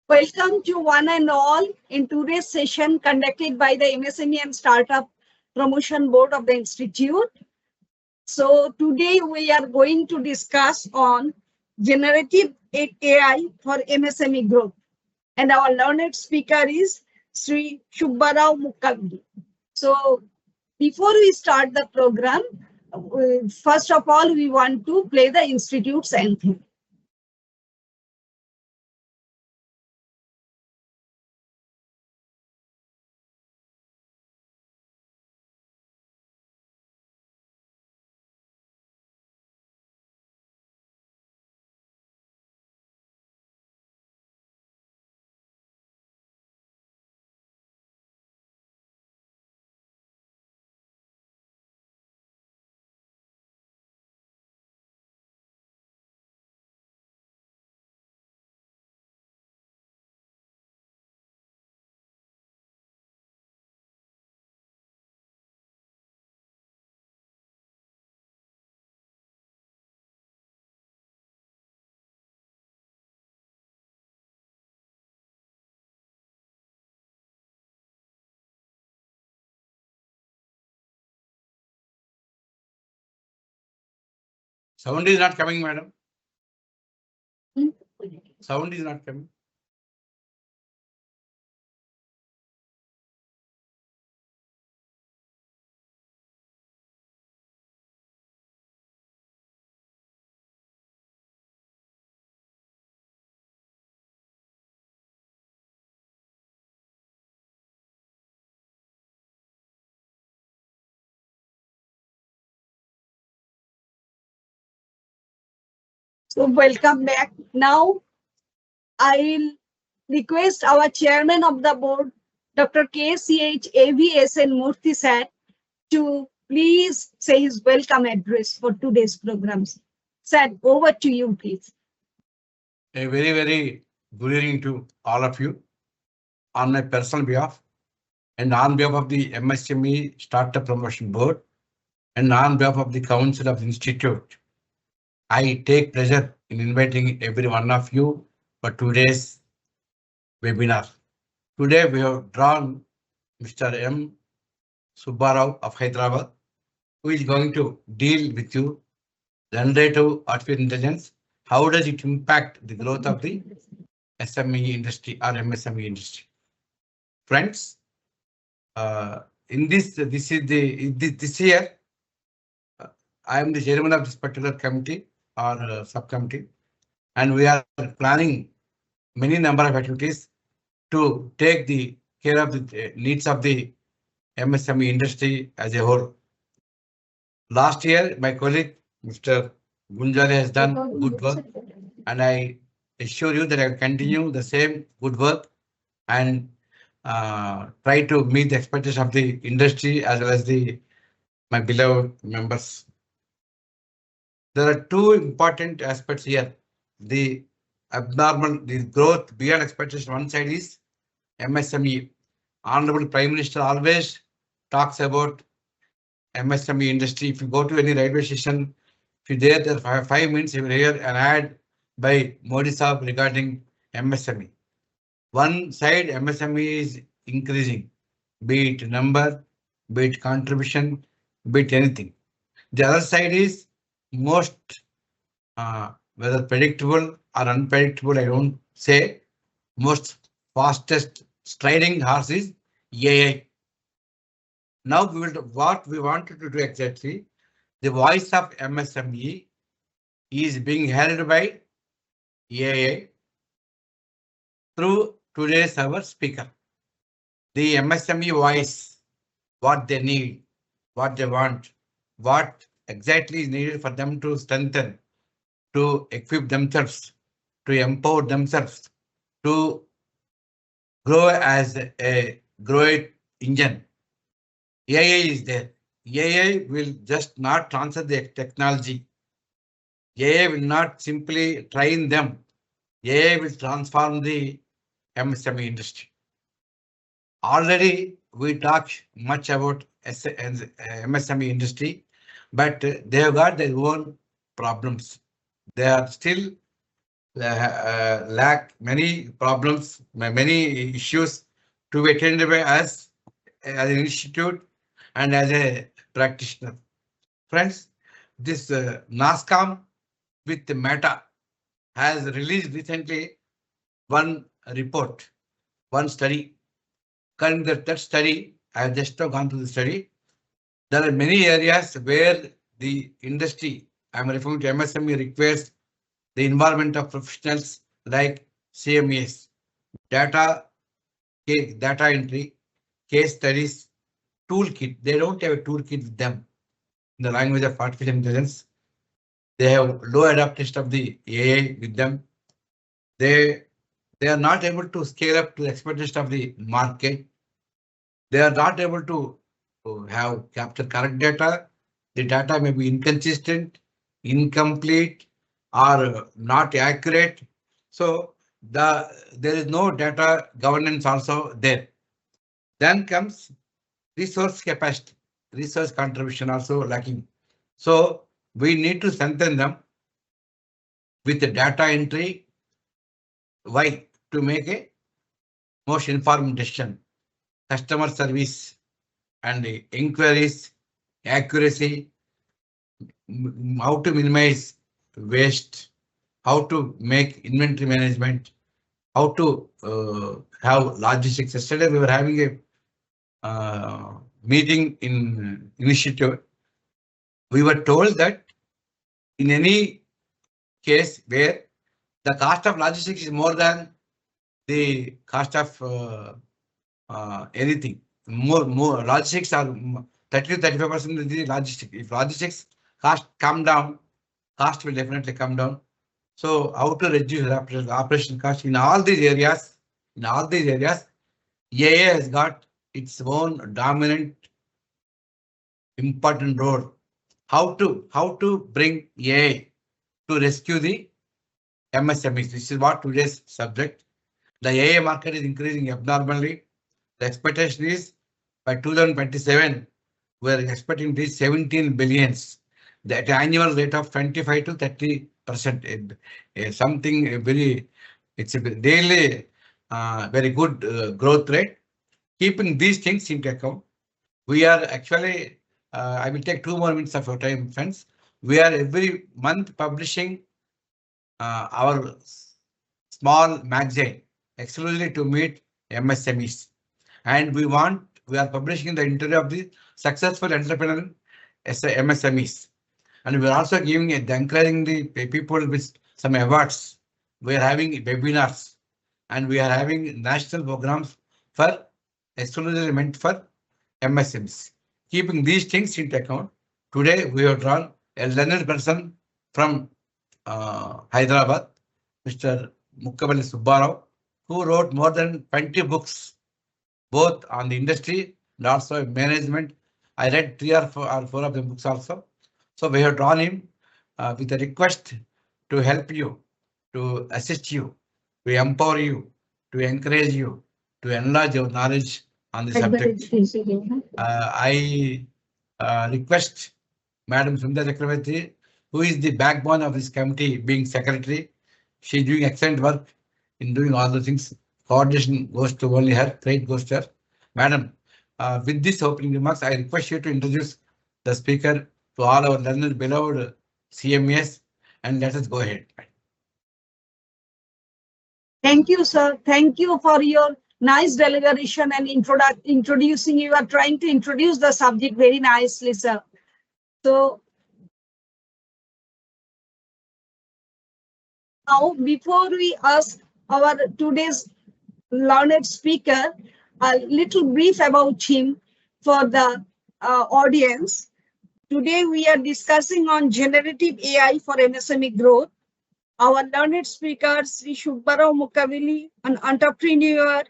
Welcome to one and all in today's session conducted by the MSME and Startup Promotion Board of the Institute. So today we are going to discuss on generative AI for MSME growth. And our learned speaker is Sri Subbarao Mukkamdi. So before we start the program, first of all, we want to play the Institute's anthem. Sound is not coming, madam. Sound is not coming. So welcome back. Now I'll request our chairman of the board, Dr. KCH Murthy sir, to please say his welcome address for today's programs. Sir, over to you, please. A very, very good evening to all of you on my personal behalf and on behalf of the MSME Startup Promotion Board and on behalf of the Council of the Institute. I take pleasure in inviting every one of you for today's webinar. Today we have drawn Mr. M. Subbarao of Hyderabad, who is going to deal with you generative artificial intelligence. How does it impact the growth of the SME industry or MSME industry? Friends, in this year, I am the chairman of this particular committee or subcommittee, and we are planning many number of activities to take the care of the needs of the MSME industry as a whole. Last year, my colleague Mr. Gunjale has done good work, and I assure you that I will continue the same good work and try to meet the expectations of the industry as well as my beloved members. There are two important aspects here. The growth beyond expectation. One side is MSME. Honorable Prime Minister always talks about MSME industry. If you go to any railway station, if you're there for 5 minutes, you will hear an ad by Modi Saab regarding MSME. One side MSME is increasing, be it number, be it contribution, be it anything. The other side is most whether predictable or unpredictable, I don't say, most fastest striding horse is AI. Now what we wanted to do exactly, the voice of MSME is being held by AI through today's our speaker. The MSME voice, what they need, what they want, what exactly is needed for them to strengthen, to equip themselves, to empower themselves, to grow as a growth engine. AI is there. AI will just not transfer the technology. AI will not simply train them. AI will transform the MSME industry. Already we talk much about MSME industry, but they have got their own problems. They are still lack many problems, many issues to be attended by us as an institute and as a practitioner. Friends, this NASCOM with Meta has released recently one report, one study. Current that study, I have just now gone through the study. There are many areas where the industry, I am referring to MSME, requires the involvement of professionals like CMEs, data, data entry, case studies, toolkit. They don't have a toolkit with them in the language of artificial intelligence. They have low adaptation of the AI with them. They are not able to scale up to the expectation of the market. They are not able to have capture correct data. The data may be inconsistent, incomplete, or not accurate. So there is no data governance also there. Then comes resource capacity, resource contribution also lacking. So we need to strengthen them with the data entry. Why? To make a most informed decision, customer service and the inquiries, accuracy, how to minimize waste, how to make inventory management, how to have logistics. Yesterday we were having a meeting in initiative. We were told that in any case where the cost of logistics is more than the cost of anything, more logistics are 30 to 35% of the logistics. If logistics cost come down, cost will definitely come down. So how to reduce operation cost in all these areas? In all these areas, AI has got its own dominant important role. How to bring AI to rescue the MSMEs? This is what today's subject. The AI market is increasing abnormally. The expectation is by 2027, we are expecting this 17 billions. That annual rate of 25 to 30%. Something very, it's a daily very good growth rate. Keeping these things into account, we are actually, I will take 2 more minutes of your time, friends. We are every month publishing our small magazine exclusively to meet MSMEs. And we are publishing the interview of the successful entrepreneur MSMEs. And we are also giving encouraging the people with some awards. We are having webinars and we are having national programs for exclusively meant for MSMEs. Keeping these things into account, today we have drawn a learned person from Hyderabad, Mr. Mukkabali Subbarao, who wrote more than 20 books, both on the industry and also management. I read 3 or 4 of the books also. So we have drawn him with a request to help you, to assist you, to empower you, to encourage you, to enlarge your knowledge on the subject. I request Madam Sundar Chakravarti, who is the backbone of this committee, being secretary. She is doing excellent work in doing all the things. Coordination goes to only her, credit goes to her. Madam, with this opening remarks, I request you to introduce the speaker to all our learned, beloved CMEs, and let us go ahead. Thank you, sir. Thank you for your nice deliberation and introducing. You are trying to introduce the subject very nicely, sir. So now, before we ask our today's learned speaker, a little brief about him for the audience. Today, we are discussing on generative AI for MSME growth. Our learned speaker, Sri Subbarao Mukkabali, an entrepreneur,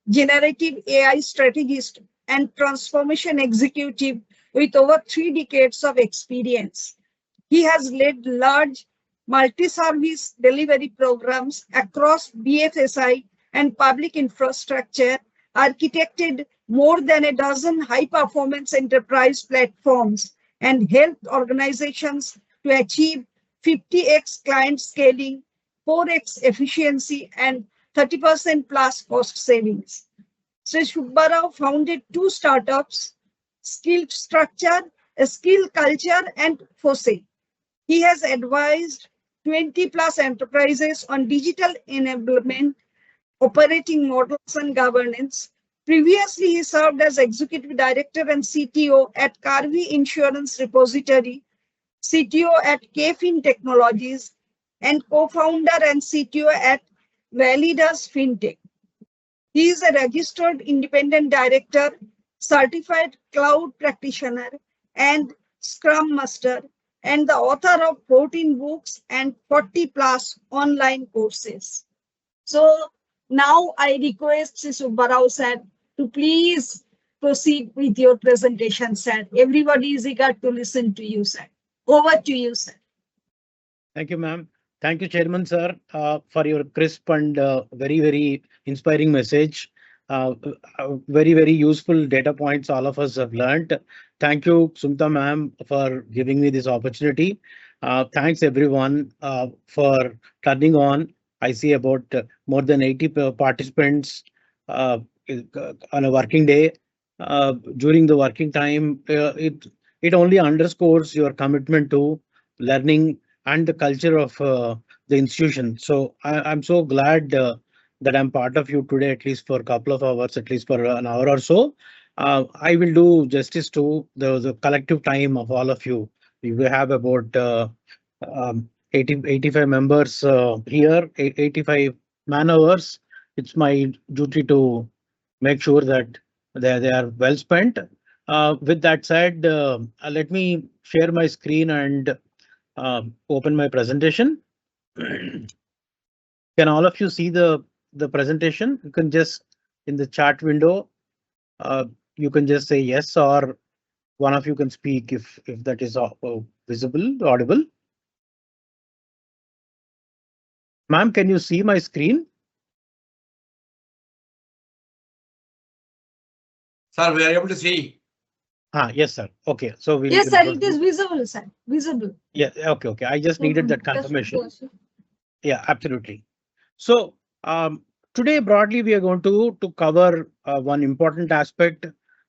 generative AI strategist, and transformation executive with over 3 decades of experience. He has led large multi-service delivery programs across BFSI and public infrastructure, architected more than a dozen high-performance enterprise platforms, and helped organizations to achieve 50x client scaling, 4x efficiency and 30% plus cost savings. Sri Subbarao founded two startups, Skill Structure, Skill Culture, and FOSE. He has advised 20 plus enterprises on digital enablement, operating models, and governance. Previously, he served as executive director and CTO at Carvi Insurance Repository, CTO at KFin Technologies, and co-founder and CTO at Validas FinTech. He is a registered independent director, certified cloud practitioner, and Scrum Master, and the author of 14 books and 40 plus online courses. So now I request Subbarao sir to please proceed with your presentation, sir. Everybody is eager to listen to you, sir. Over to you, sir. Thank you, ma'am. Thank you, Chairman, sir, for your crisp and very, very inspiring message. Very, very useful data points all of us have learned. Thank you, Sumta ma'am, for giving me this opportunity. Thanks, everyone, for turning on. I see about more than 80 participants uh, on a working day. During the working time, it only underscores your commitment to learning and the culture of the institution. So I'm so glad that I'm part of you today, at least for a couple of hours, at least for an hour or so. I will do justice to the collective time of all of you. We will have about 85 members here, 85 man hours. It's my duty to make sure that they are well spent. With that said, let me share my screen and open my presentation. Can all of you see the presentation? You can just in the chat window, uh, you can just say yes, or one of you can speak if that is visible, audible. Ma'am, can you see my screen? Sir, we are able to see. Yes, sir. Okay, so Yes, sir, it is visible, sir. Visible. Yeah, okay. I just needed that confirmation. Yeah, absolutely. So today broadly we are going to cover one important aspect.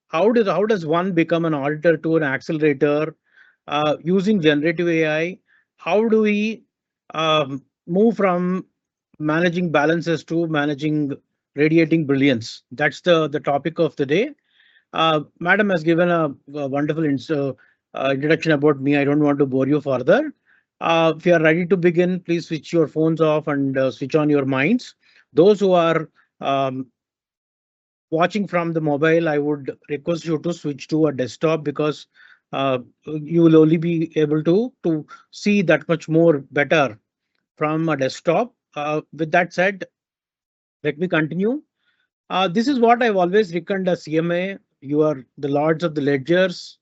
How does one become an auditor to an accelerator using generative AI? How do we move from managing balances to managing radiating brilliance? That's the topic of the day. Madam has given a wonderful introduction about me. I don't want to bore you further. If you are ready to begin, please switch your phones off and switch on your minds. Those who are um, watching from the mobile, I would request you to switch to a desktop because you will only be able to see that much more better from a desktop. With that said, let me continue. This is what I've always reckoned as CMA. You are the lords of the ledgers.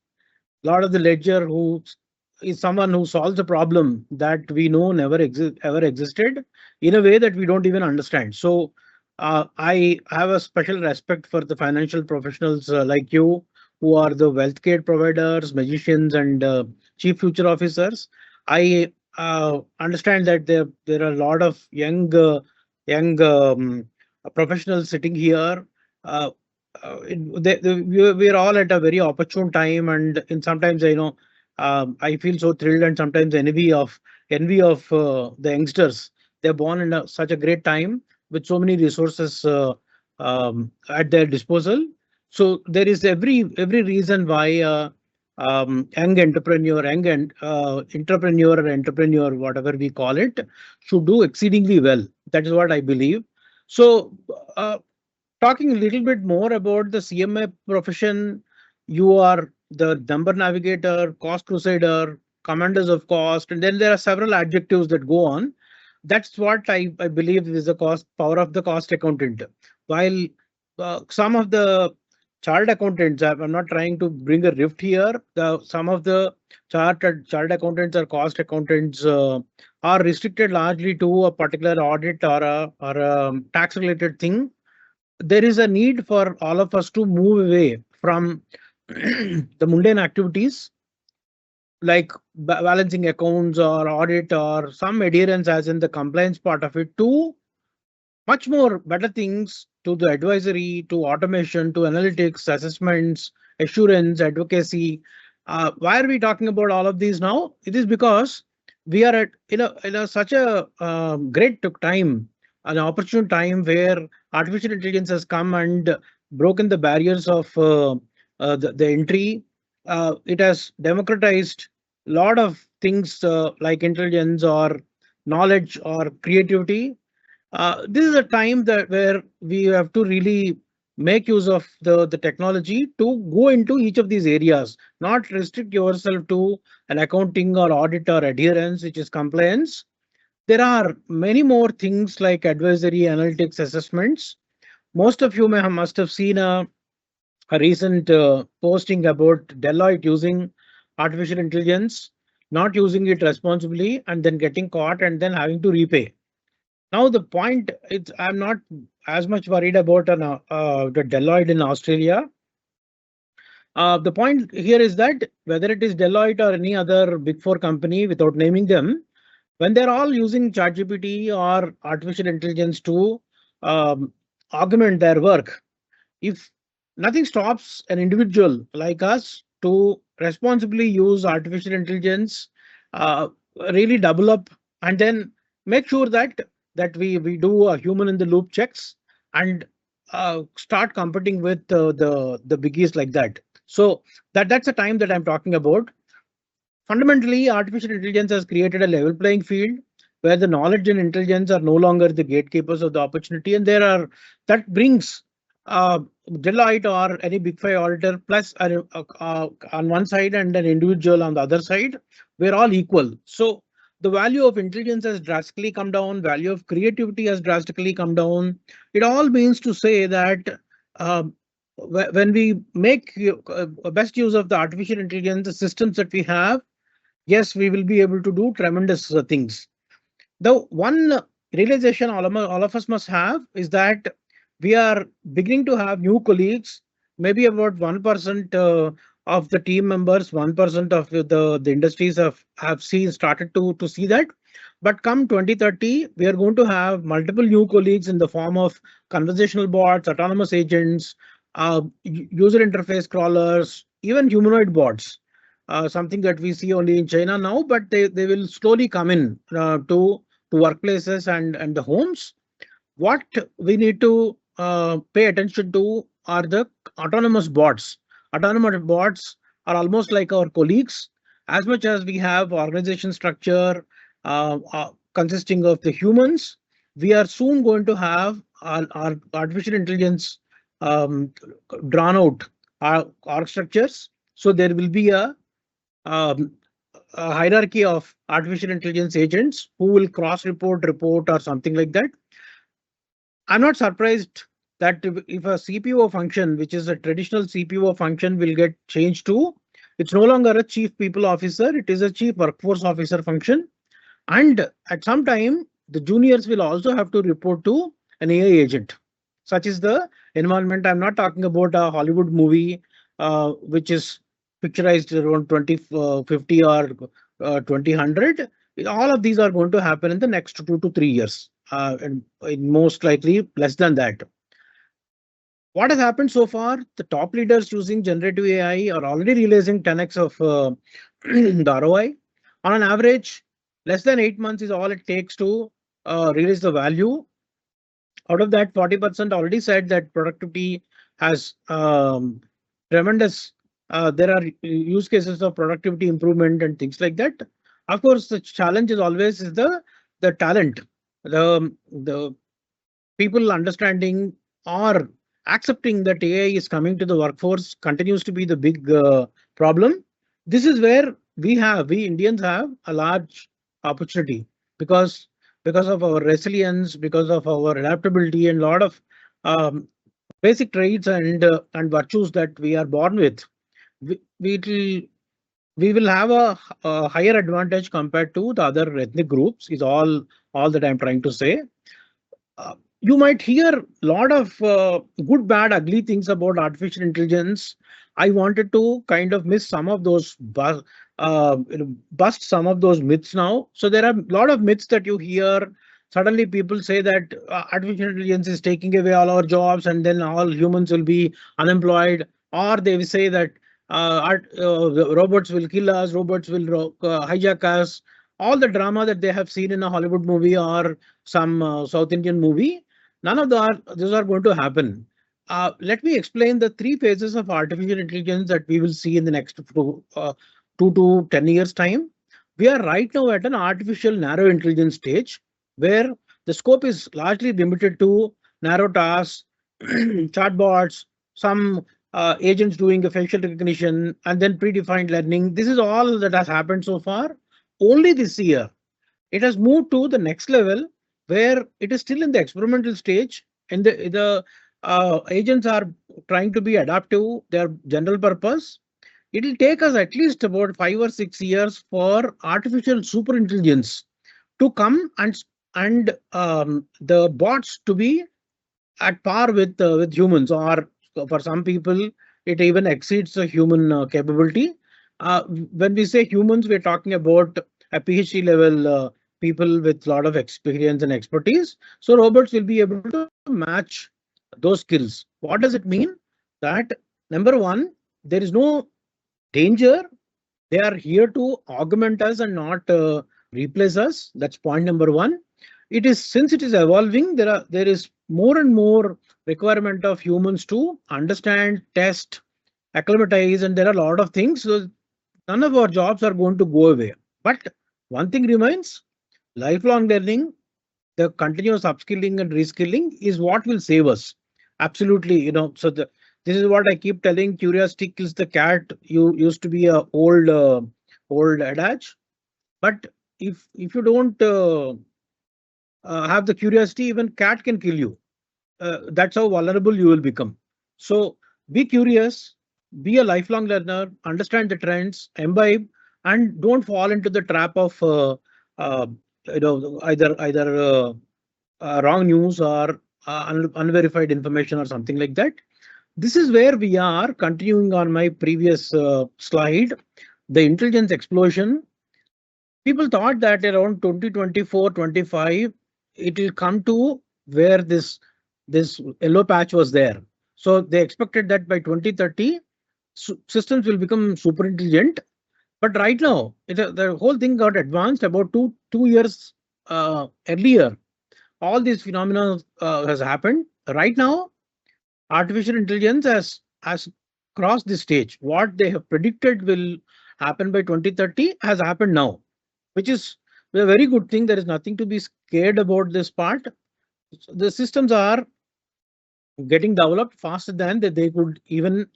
Lord of the ledger who is someone who solves a problem that we know never ever existed in a way that we don't even understand. So I have a special respect for the financial professionals like you who are the wealth care providers, magicians, and chief future officers. I understand that there are a lot of young professionals sitting here. Uh, we are all at a very opportune time, and in sometimes I feel so thrilled and sometimes envy of the youngsters. They're born in such a great time with so many resources at their disposal. So there is every reason why young entrepreneur, or entrepreneur, whatever we call it, should do exceedingly well. That is what I believe. So. Talking a little bit more about the CMA profession, you are the number navigator, cost crusader, commanders of cost, and then there are several adjectives that go on. That's what I believe is the cost power of the cost accountant. While some of the chartered accountants, I'm not trying to bring a rift here. Some of the chartered accountants or cost accountants are restricted largely to a particular audit or a tax related thing. There is a need for all of us to move away from the mundane activities like balancing accounts or audit or some adherence as in the compliance part of it, to much more better things, to the advisory, to automation, to analytics, assessments, assurance, advocacy. Why are we talking about all of these now? It is because we are at such a great time, an opportune time where artificial intelligence has come and broken the barriers of the entry. It has democratized a lot of things like intelligence or knowledge or creativity. This is a time that where we have to really make use of the technology to go into each of these areas, not restrict yourself to an accounting or audit or adherence, which is compliance. There are many more things like advisory, analytics, assessments. Most of you must have seen a recent posting about Deloitte using artificial intelligence, not using it responsibly, and then getting caught and then having to repay. Now the point is, I'm not as much worried about the Deloitte in Australia. The point here is that whether it is Deloitte or any other big four company, without naming them, when they're all using ChatGPT or artificial intelligence to um, augment their work, if nothing stops an individual like us to responsibly use artificial intelligence, uh, really double up and then make sure that we do a human in the loop checks and start competing with the biggies like that. So that's the time that I'm talking about. Fundamentally, artificial intelligence has created a level playing field where the knowledge and intelligence are no longer the gatekeepers of the opportunity, and there are that brings uh, Deloitte or any big five auditor plus on one side and an individual on the other side. We're all equal. So the value of intelligence has drastically come down. Value of creativity has drastically come down. It all means to say that. Um, when we make best use of the artificial intelligence, the systems that we have, yes, we will be able to do tremendous things. The one realization all of us must have is that we are beginning to have new colleagues, maybe about 1% of the team members, 1% of the industries have started to see that. But come 2030, we are going to have multiple new colleagues in the form of conversational bots, autonomous agents, user interface crawlers, even humanoid bots. Something that we see only in China now, but they will slowly come in to workplaces and the homes. What we need to pay attention to are the autonomous bots. Autonomous bots are almost like our colleagues. As much as we have organization structure consisting of the humans, we are soon going to have our artificial intelligence um, drawn out org structures. So there will be um, a hierarchy of artificial intelligence agents who will cross report or something like that. I'm not surprised that if a CPO function, which is a traditional CPO function, will get changed to, it's no longer a chief people officer, it is a chief workforce officer function. And at some time, the juniors will also have to report to an AI agent. Such is the environment. I'm not talking about a Hollywood movie, which is picturized around 2050 or 2000. All of these are going to happen in the next 2 to 3 years, and most likely less than that. What has happened so far? The top leaders using generative AI are already realizing 10x of the ROI. On an average, less than 8 months is all it takes to realize the value. Out of that, 40% already said that productivity has tremendous. There are use cases of productivity improvement and things like that. Of course, the challenge is always is the talent, the people understanding or accepting that AI is coming to the workforce continues to be the big problem. This is where we Indians have a large opportunity because of our resilience, because of our adaptability, and a lot of um, basic traits and virtues that we are born with. We, we will we will have a higher advantage compared to the other ethnic groups. Is all that I'm trying to say. You might hear a lot of good, bad, ugly things about artificial intelligence. I wanted to kind of miss some of those bust some of those myths now. So there are a lot of myths that you hear. Suddenly, people say that artificial intelligence is taking away all our jobs, and then all humans will be unemployed. Or they will say that the robots will kill us, robots will hijack us. All the drama that they have seen in a Hollywood movie or some South Indian movie, none of those are going to happen. Let me explain the three phases of artificial intelligence that we will see in the next 2 to 10 years time. We are right now at an artificial narrow intelligence stage where the scope is largely limited to narrow tasks, chatbots, some agents doing a facial recognition, and then predefined learning. This is all that has happened so far. Only this year, it has moved to the next level where it is still in the experimental stage, and the agents are trying to be adaptive, their general purpose. It will take us at least about 5 or 6 years for artificial superintelligence to come, and the bots to be at par with humans, or for some people it even exceeds the human capability. When we say humans, we're talking about a PhD level people with a lot of experience and expertise. So robots will be able to match those skills. What does it mean? That number one, there is no danger. They are here to augment us and not replace us. That's point number one. It is, since it is evolving, there is more and more requirement of humans to understand, test, acclimatize, and there are a lot of things. So none of our jobs are going to go away. But one thing remains: lifelong learning, the continuous upskilling and reskilling is what will save us. Absolutely, So this is what I keep telling: curiosity kills the cat. You used to be a old adage, but if you don't have the curiosity, even cat can kill you. That's how vulnerable you will become. So be curious, be a lifelong learner, understand the trends, imbibe, and don't fall into the trap of uh, either wrong news or unverified information or something like that. This is where we are continuing on my previous slide. The intelligence explosion. People thought that around 2024, 25, it will come to where this yellow patch was there. So they expected that by 2030, systems will become super intelligent. But right now, the whole thing got advanced about two years earlier. All these phenomena has happened. Right now, artificial intelligence has crossed the stage. What they have predicted will happen by 2030 has happened now, which is a very good thing. There is nothing to be scared about this part. The systems are getting developed faster than that they could even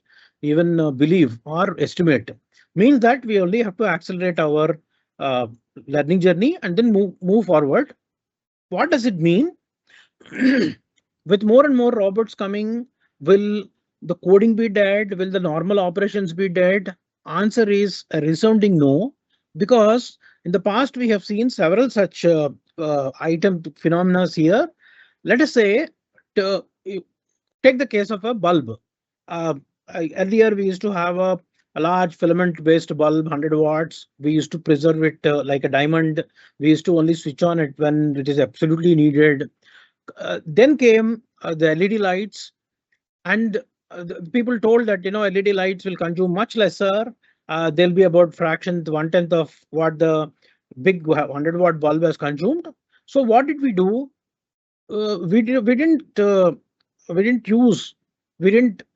believe or estimate. Means that we only have to accelerate our uh, learning journey and then move forward. What does it mean? With more and more robots coming, will the coding be dead? Will the normal operations be dead? Answer is a resounding no, because in the past we have seen several such item phenomena here. Let us say, to, take the case of a bulb. Uh, Earlier, we used to have a large filament-based bulb, 100 watts. We used to preserve it like a diamond. We used to only switch on it when it is absolutely needed. Then came the LED lights, and people told that LED lights will consume much lesser. They'll be about fraction, 1/10 of what the big 100-watt bulb has consumed. So what did we do? We didn't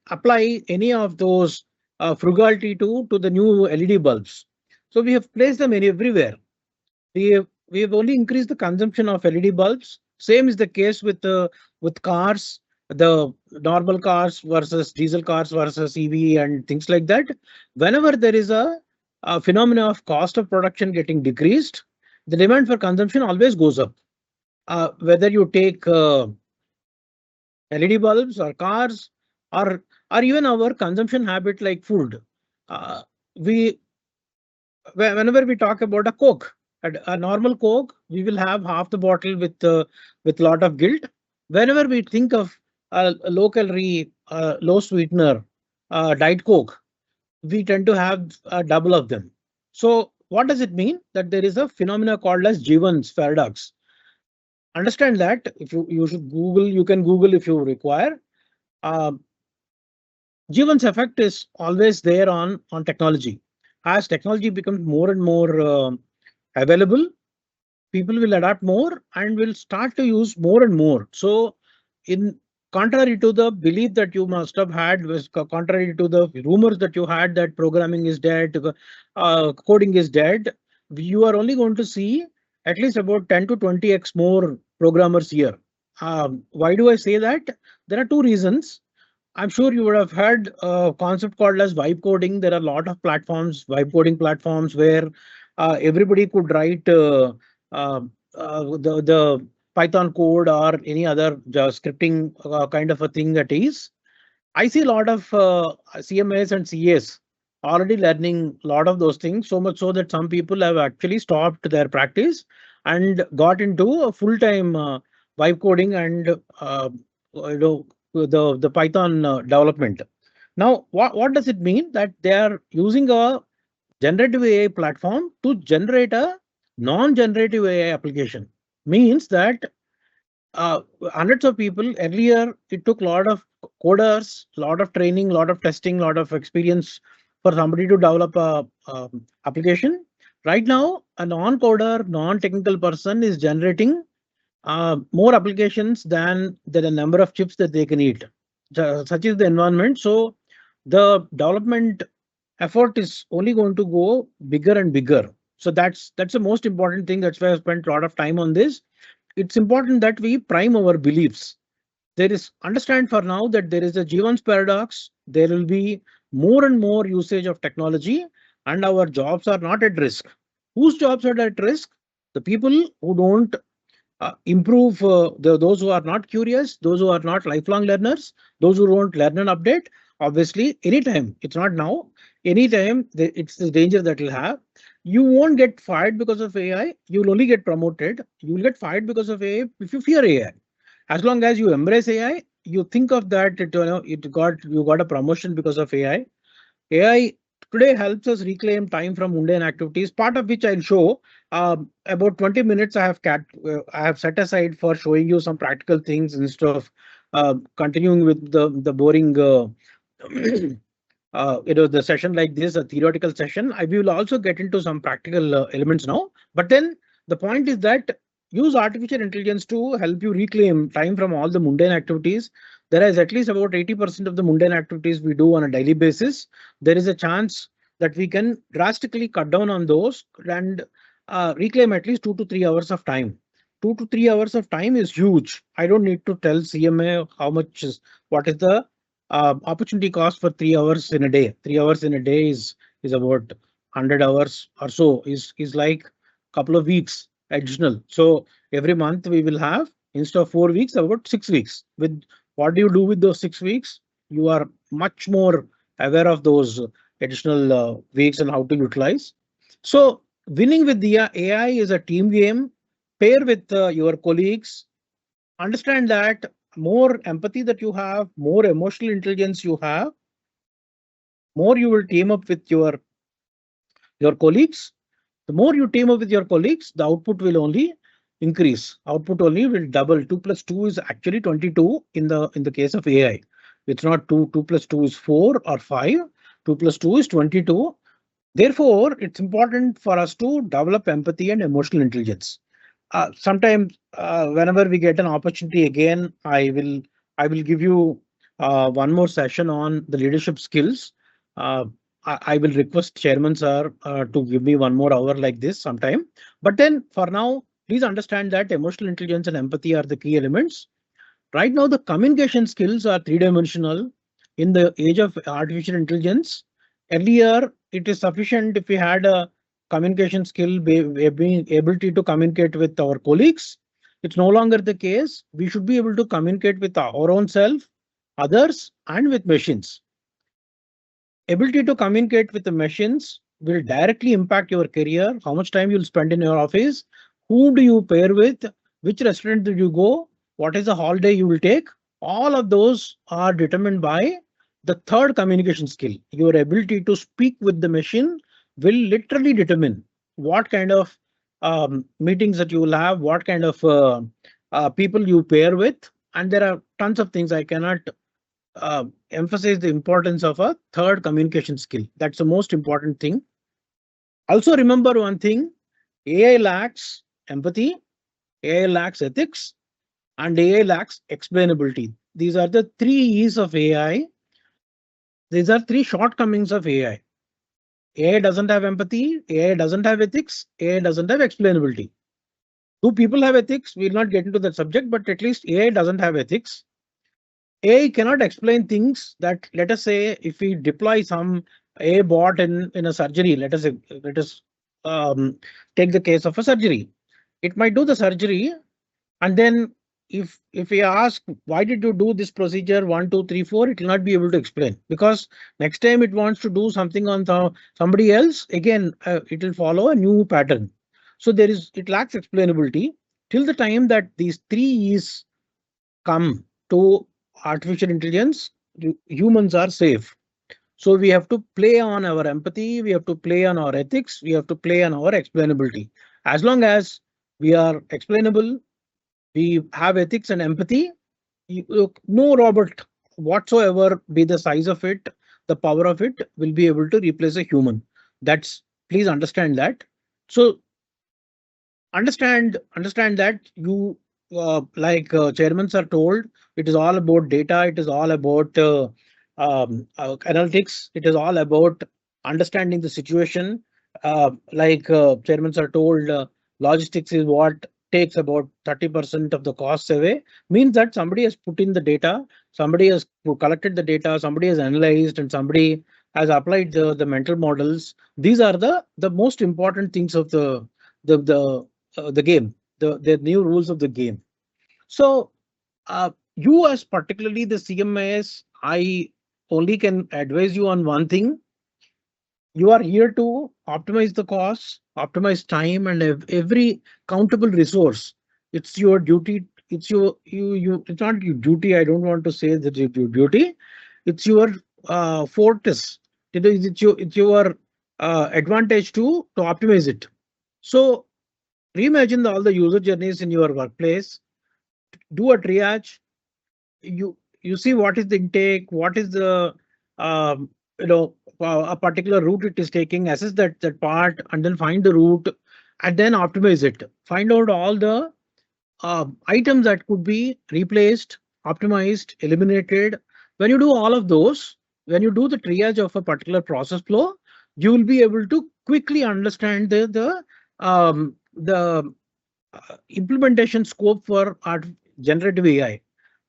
apply any of those frugality to the new LED bulbs. So we have placed them everywhere. We have only increased the consumption of LED bulbs. Same is the case with cars, the normal cars versus diesel cars versus EV and things like that. Whenever there is a phenomena of cost of production getting decreased, the demand for consumption always goes up. Whether you take LED bulbs or cars, or even our consumption habit like food. We Whenever we talk about a Coke, a normal Coke, we will have half the bottle with lot of guilt. Whenever we think of a low calorie, low sweetener, Diet Coke, we tend to have double of them. So what does it mean? That there is a phenomena called as Jivan's paradox. Understand that if you should Google, you can Google if you require. Uh, Jivan's effect is always there on technology. As technology becomes more and more available, people will adapt more and will start to use more and more. So, in contrary to the belief that you must have had, was contrary to the rumors that you had that programming is dead, coding is dead, you are only going to see at least about 10 to 20x more programmers here. Why do I say that? There are two reasons. I'm sure you would have heard a concept called as vibe coding. There are a lot of platforms, vibe coding platforms, where everybody could write uh, the Python code or any other scripting kind of a thing that is. I see a lot of CMAs and CAs already learning a lot of those things, so much so that some people have actually stopped their practice and got into a full-time vibe coding and you know the Python development. Now, what does it mean? That they are using a generative AI platform to generate a non-generative AI application. Means that uh, hundreds of people earlier, it took a lot of coders, lot of training, lot of testing, lot of experience for somebody to develop a application. Right now, a non-coder, non-technical person is generating more applications than the number of chips that they can eat. Such is the environment. So the development effort is only going to go bigger and bigger. So that's the most important thing. That's why I spent a lot of time on this. It's important that we prime our beliefs. There is understand for now that there is a Jivan's paradox. There will be more and more usage of technology, and our jobs are not at risk. Whose jobs are at risk? The people who don't improve, those who are not curious, those who are not lifelong learners, those who don't learn and update. Obviously, anytime, it's not now, anytime it's the danger that will have. You won't get fired because of AI. You will only get promoted. You will get fired because of AI if you fear AI. As long as you embrace AI, you think of that, you got a promotion because of AI. AI today helps us reclaim time from mundane activities, part of which I'll show. About 20 minutes I have set aside for showing you some practical things instead of continuing with the boring the session like this, a theoretical session. I will also get into some practical elements now. But then the point is that use artificial intelligence to help you reclaim time from all the mundane activities. There is at least about 80% of the mundane activities we do on a daily basis. There is a chance that we can drastically cut down on those and reclaim at least 2 to 3 hours of time. 2 to 3 hours of time is huge. I don't need to tell CMA how much is what is the opportunity cost for 3 hours in a day. 3 hours in a day is about 100 hours or so. Is like couple of weeks additional. So every month we will have, instead of 4 weeks, about 6 weeks. With what do you do with those 6 weeks? You are much more aware of those additional weeks and how to utilize. So winning with the AI is a team game. Pair with your colleagues. Understand that more empathy that you have, more emotional intelligence you have, more you will team up with your colleagues. The more you team up with your colleagues, the output will only increase. Output only will double. 2 plus 2 is actually 22 in the case of AI. It's not 2. 2 plus 2 is 4 or 5. 2 plus 2 is 22. Therefore, it's important for us to develop empathy and emotional intelligence. Sometimes, whenever we get an opportunity again, I will give you one more session on the leadership skills. Uh, I will request Chairman Sir to give me 1 more hour like this sometime. But then for now, please understand that emotional intelligence and empathy are the key elements. Right now, the communication skills are three-dimensional in the age of artificial intelligence. Earlier, it is sufficient if we had a communication skill, being ability to communicate with our colleagues. It's no longer the case. We should be able to communicate with our own self, others, and with machines. Ability to communicate with the machines will directly impact your career, how much time you'll spend in your office, who do you pair with, which restaurant do you go, what is the holiday you will take. All of those are determined by the third communication skill, your ability to speak with the machine will literally determine what kind of meetings that you will have, what kind of people you pair with, and there are tons of things. I cannot emphasize the importance of a third communication skill. That's the most important thing. Also remember one thing, AI lacks empathy, AI lacks ethics, and AI lacks explainability. These are the three E's of AI. These are three shortcomings of AI. AI doesn't have empathy, AI doesn't have ethics, AI doesn't have explainability. Do people have ethics? We'll not get into that subject, but at least AI doesn't have ethics. AI cannot explain things that, let us say, if we deploy some AI bot in a surgery, let us take the case of a surgery. It might do the surgery, and then if we ask why did you do this procedure 1, 2, 3, 4, it will not be able to explain, because next time it wants to do something on somebody else again, it will follow a new pattern. So it lacks explainability till the time that these three E's come to artificial intelligence. Humans are safe. So we have to play on our empathy, we have to play on our ethics, we have to play on our explainability. As long as we are explainable, we have ethics and empathy. Look, no robot whatsoever, be the size of it, the power of it, will be able to replace a human. That's, please understand that. So understand that you like chairmans are told, it is all about data, it is all about analytics, it is all about understanding the situation. Like chairmans are told, logistics is what takes about 30% of the costs away. Means that somebody has put in the data, somebody has collected the data, somebody has analyzed, and somebody has applied the mental models. These are the most important things of the game, the new rules of the game. So you, as particularly the CMIS, I only can advise you on one thing. You are here to optimize the costs, optimize time, and every countable resource. It's your duty. It's you. It's not your duty. I don't want to say that it's your duty. It's your fortress. It's your advantage to optimize it. So reimagine all the user journeys in your workplace. Do a triage. You see what is the intake, what is the um, a particular route it is taking. Assess that part, and then find the route, and then optimize it. Find out all the items that could be replaced, optimized, eliminated. When you do all of those, when you do the triage of a particular process flow, you will be able to quickly understand the implementation scope for generative AI.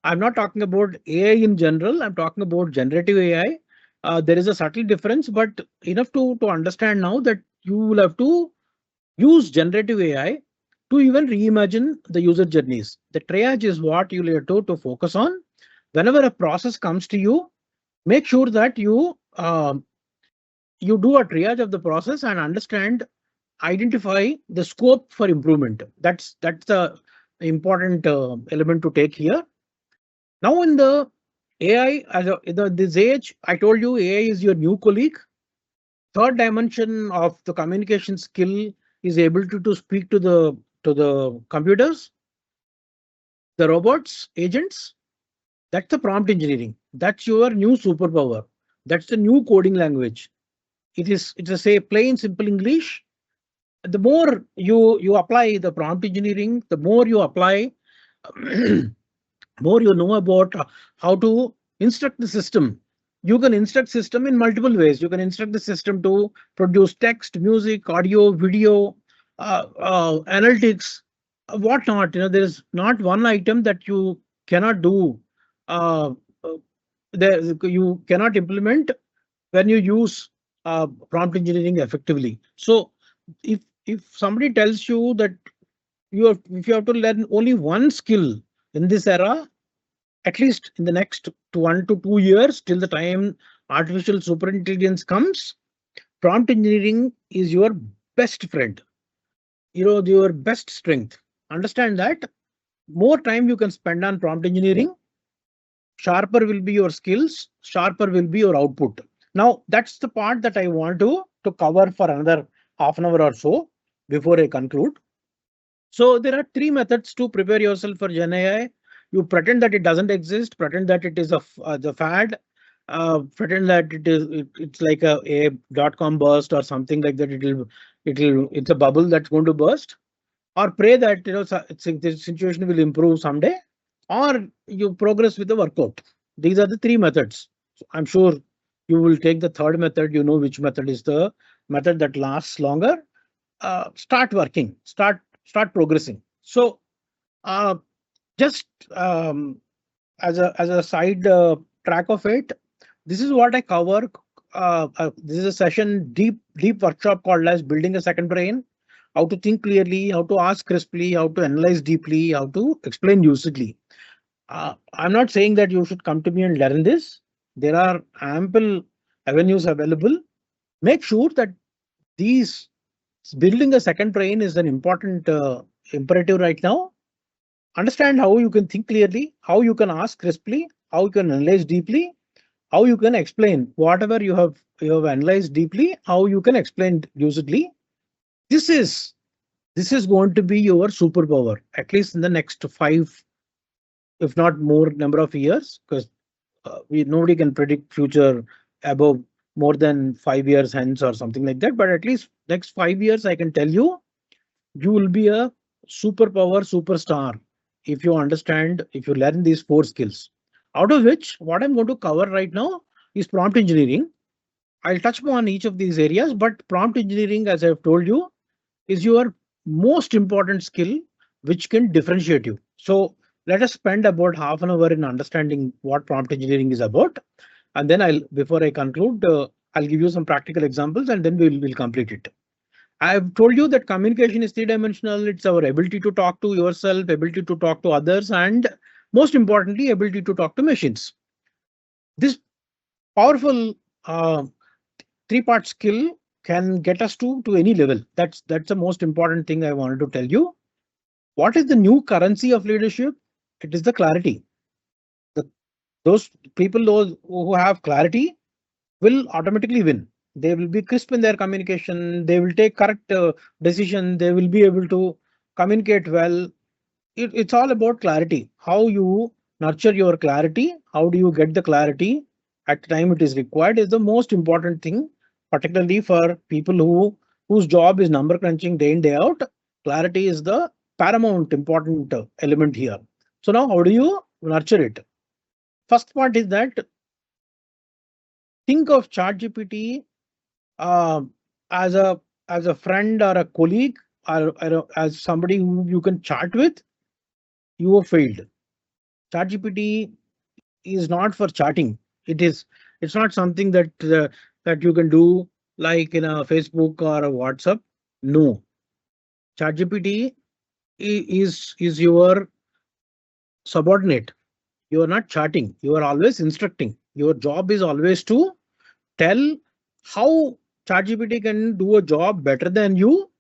I'm not talking about AI in general. I'm talking about generative AI. There is a subtle difference, but enough to understand now that you will have to use generative AI to even reimagine the user journeys. The triage is what you will have to focus on. Whenever a process comes to you, make sure that you do a triage of the process and understand, identify the scope for improvement. That's the important element to take here. Now in the AI, this age, I told you AI is your new colleague. Third dimension of the communication skill is able to speak to the computers, the robots, agents. That's the prompt engineering. That's your new superpower. That's the new coding language. It's a say plain simple English. The more you apply the prompt engineering, the more you apply, more you know about how to instruct the system. You can instruct system in multiple ways. You can instruct the system to produce text, music, audio, video, analytics, whatnot. There is not one item that you cannot do. Uh, uh, you cannot implement when you use prompt engineering effectively. So if somebody tells you that if you have to learn only one skill in this era, at least in the next 1 to 2 years, till the time artificial superintelligence comes, prompt engineering is your best friend, your best strength. Understand that. More time you can spend on prompt engineering, sharper will be your skills, sharper will be your output. Now that's the part that I want to to cover for another half an hour or so before I conclude. So there are three methods to prepare yourself for Gen AI. You pretend that it doesn't exist, pretend that it is the fad, pretend that it's like a dot-com burst or something like that. It's a bubble that's going to burst, or pray that the situation will improve someday, or you progress with the workout. These are the three methods. So I'm sure you will take the third method. You know which method is the method that lasts longer. Start working, start progressing. So uh, just as a side track of it, this is what I cover. This is a session, deep workshop called as building a second brain. How to think clearly, how to ask crisply, how to analyze deeply, how to explain lucidly. I'm not saying that you should come to me and learn this. There are ample avenues available. Make sure that these building a second brain is an important imperative right now. Understand how you can think clearly, how you can ask crisply, how you can analyze deeply, how you can explain whatever you have analyzed deeply, how you can explain lucidly. This is this is going to be your superpower, at least in the next 5, if not more number of years, because we nobody can predict future above more than 5 years hence or something like that. But at least next 5 years, I can tell you, you will be a superpower superstar if you understand, if you learn these four skills. Out of which, what I'm going to cover right now is prompt engineering. I'll touch upon each of these areas, but prompt engineering, as I've told you, is your most important skill which can differentiate you. So let us spend about half an hour in understanding what prompt engineering is about. And then before I conclude, I'll give you some practical examples and then we'll complete it. I've told you that communication is three-dimensional. It's our ability to talk to yourself, ability to talk to others, and most importantly, ability to talk to machines. This powerful uh, three-part skill can get us to any level. That's the most important thing I wanted to tell you. What is the new currency of leadership? It is the clarity. The, those people those who have clarity will automatically win. They will be crisp in their communication. They will take correct decision. They will be able to communicate well. It's all about clarity. How you nurture your clarity. How do you get the clarity at the time it is required is the most important thing, particularly for people whose job is number crunching day in day out. Clarity is the paramount important element here. So now, how do you nurture it? First part is that think of ChatGPT uh, as a friend or a colleague, or as somebody who you can chat with. You have failed. ChatGPT is not for chatting. It's not something that you can do like in a Facebook or a WhatsApp. No, ChatGPT is your subordinate. You are not chatting. You are always instructing. Your job is always to tell how ChatGPT can do a job better than you,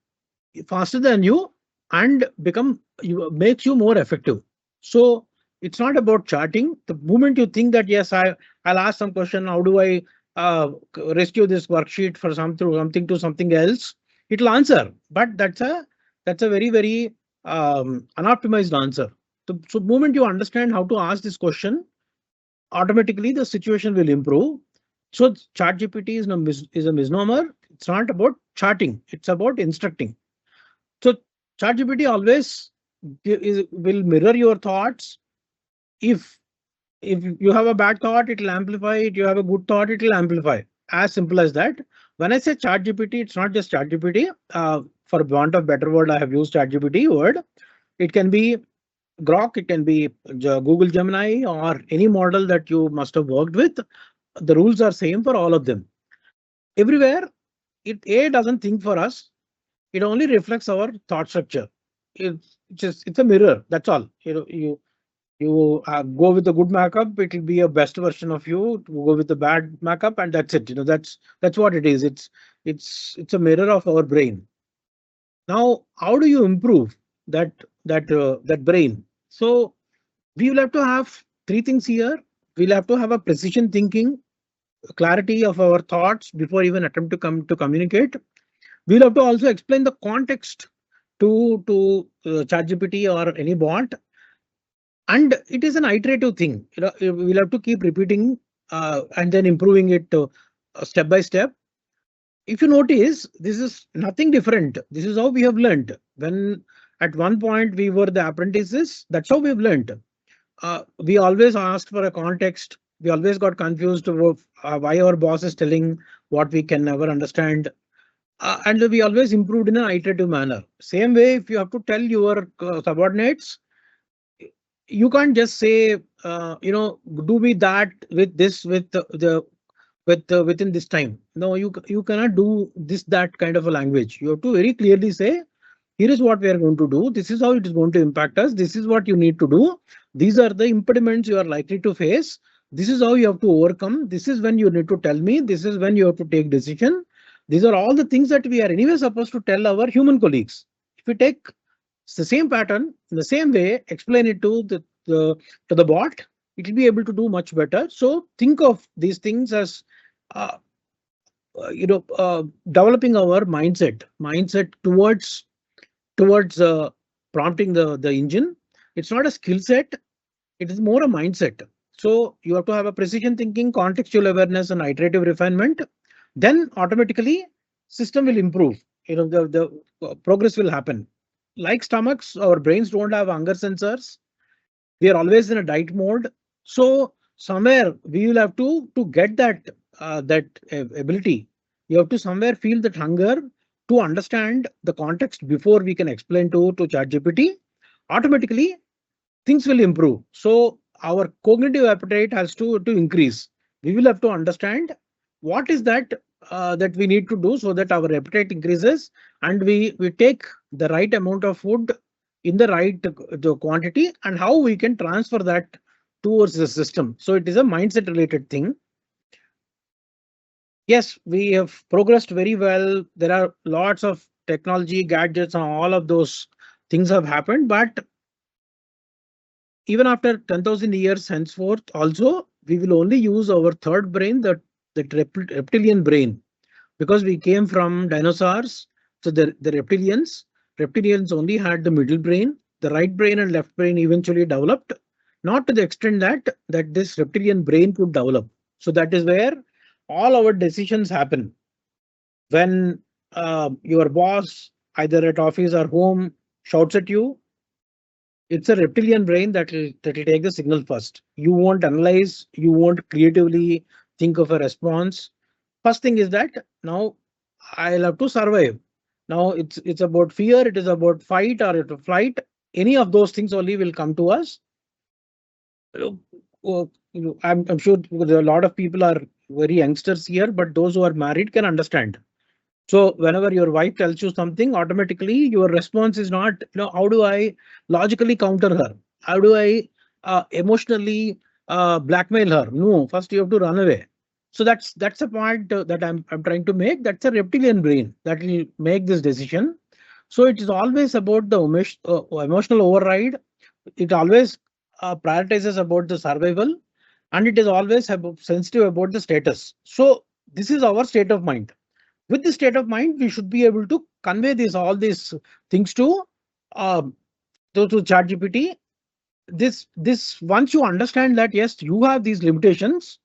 faster than you, and makes you more effective. So it's not about charting. The moment you think that yes, I'll ask some question, how do I rescue this worksheet for something to something else, it'll answer. But that's a very unoptimized answer. So moment you understand how to ask this question, automatically the situation will improve. So ChatGPT is a misnomer. It's not about charting. It's about instructing. So ChatGPT always will mirror your thoughts. If if you have a bad thought, it will amplify it. You have a good thought, it will amplify. As simple as that. When I say ChatGPT, it's not just ChatGPT. For want of better word, I have used ChatGPT word. It can be Grok, it can be Google Gemini, or any model that you must have worked with. The rules are same for all of them. Everywhere, it doesn't think for us. It only reflects our thought structure. It's a mirror. That's all. You go with the good markup, it will be a best version of you. You go with the bad markup, and that's it. That's what it is. It's a mirror of our brain. Now, how do you improve that brain? So we will have to have three things here. We'll have to have a precision thinking. clarity of our thoughts before even attempt to come to communicate. We'll have to also explain the context to ChatGPT or any bot, and it is an iterative thing. We'll have to keep repeating and then improving it step by step. If you notice, this is nothing different. This is how we have learned. When at one point we were the apprentices, that's how we've learned. We always asked for a context. We always got confused about why our boss is telling what we can never understand. And we always improved in an iterative manner. Same way, if you have to tell your subordinates, you can't just say, do me that with this, with the with within this time. No, you cannot do this, that kind of a language. You have to very clearly say, here is what we are going to do. This is how it is going to impact us. This is what you need to do. These are the impediments you are likely to face. This is how you have to overcome. This is when you need to tell me. This is when you have to take decision. These are all the things that we are anyway supposed to tell our human colleagues. If we take the same pattern in the same way, explain it to the bot, it will be able to do much better. So think of these things as uh, developing our mindset towards prompting the engine. It's not a skill set, it is more a mindset. So you have to have a precision thinking, contextual awareness, and iterative refinement. Then automatically system will improve. The progress will happen. Like stomachs, our brains don't have hunger sensors. We are always in a diet mode. So somewhere we will have to get that ability. You have to somewhere feel that hunger to understand the context before we can explain to ChatGPT. Automatically things will improve. So our cognitive appetite has to increase. We will have to understand what is that we need to do so that our appetite increases and we take the right amount of food in the right the quantity, and how we can transfer that towards the system. So it is a mindset related thing. Yes, we have progressed very well. There are lots of technology, gadgets, and all of those things have happened. But even after 10,000 years henceforth, also, we will only use our third brain, the reptilian brain, because we came from dinosaurs. So the reptilians, only had the middle brain. The right brain and left brain eventually developed, not to the extent that this reptilian brain could develop. So that is where all our decisions happen. When your boss, either at office or home, shouts at you, it's a reptilian brain that will take the signal first. You won't analyze, you won't creatively think of a response. First thing is that now I'll have to survive. Now it's about fear, it is about fight or flight. Any of those things only will come to us. I'm sure there are a lot of people are very youngsters here, but those who are married can understand. So whenever your wife tells you something, automatically your response is not, how do I logically counter her? How do I emotionally blackmail her? No, first you have to run away. So that's a point that I'm trying to make. That's a reptilian brain that will make this decision. So it is always about the emotional override. It always prioritizes about the survival, and it is always sensitive about the status. So this is our state of mind. With this state of mind, we should be able to convey all these things uh, to ChatGPT. This once you understand that yes, you have these limitations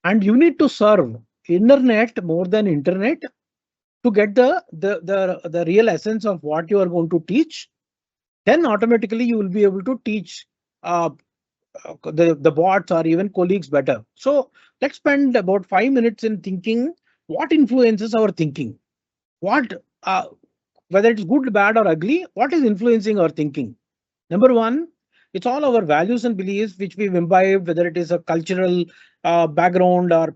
and you need to serve internet more than internet to get the real essence of what you are going to teach, then automatically you will be able to teach uh, the bots or even colleagues better. So let's spend about 5 minutes in thinking what influences our thinking. What whether it's good, bad, or ugly, what is influencing our thinking? Number one, it's all our values and beliefs which we've imbibed, whether it is a cultural background or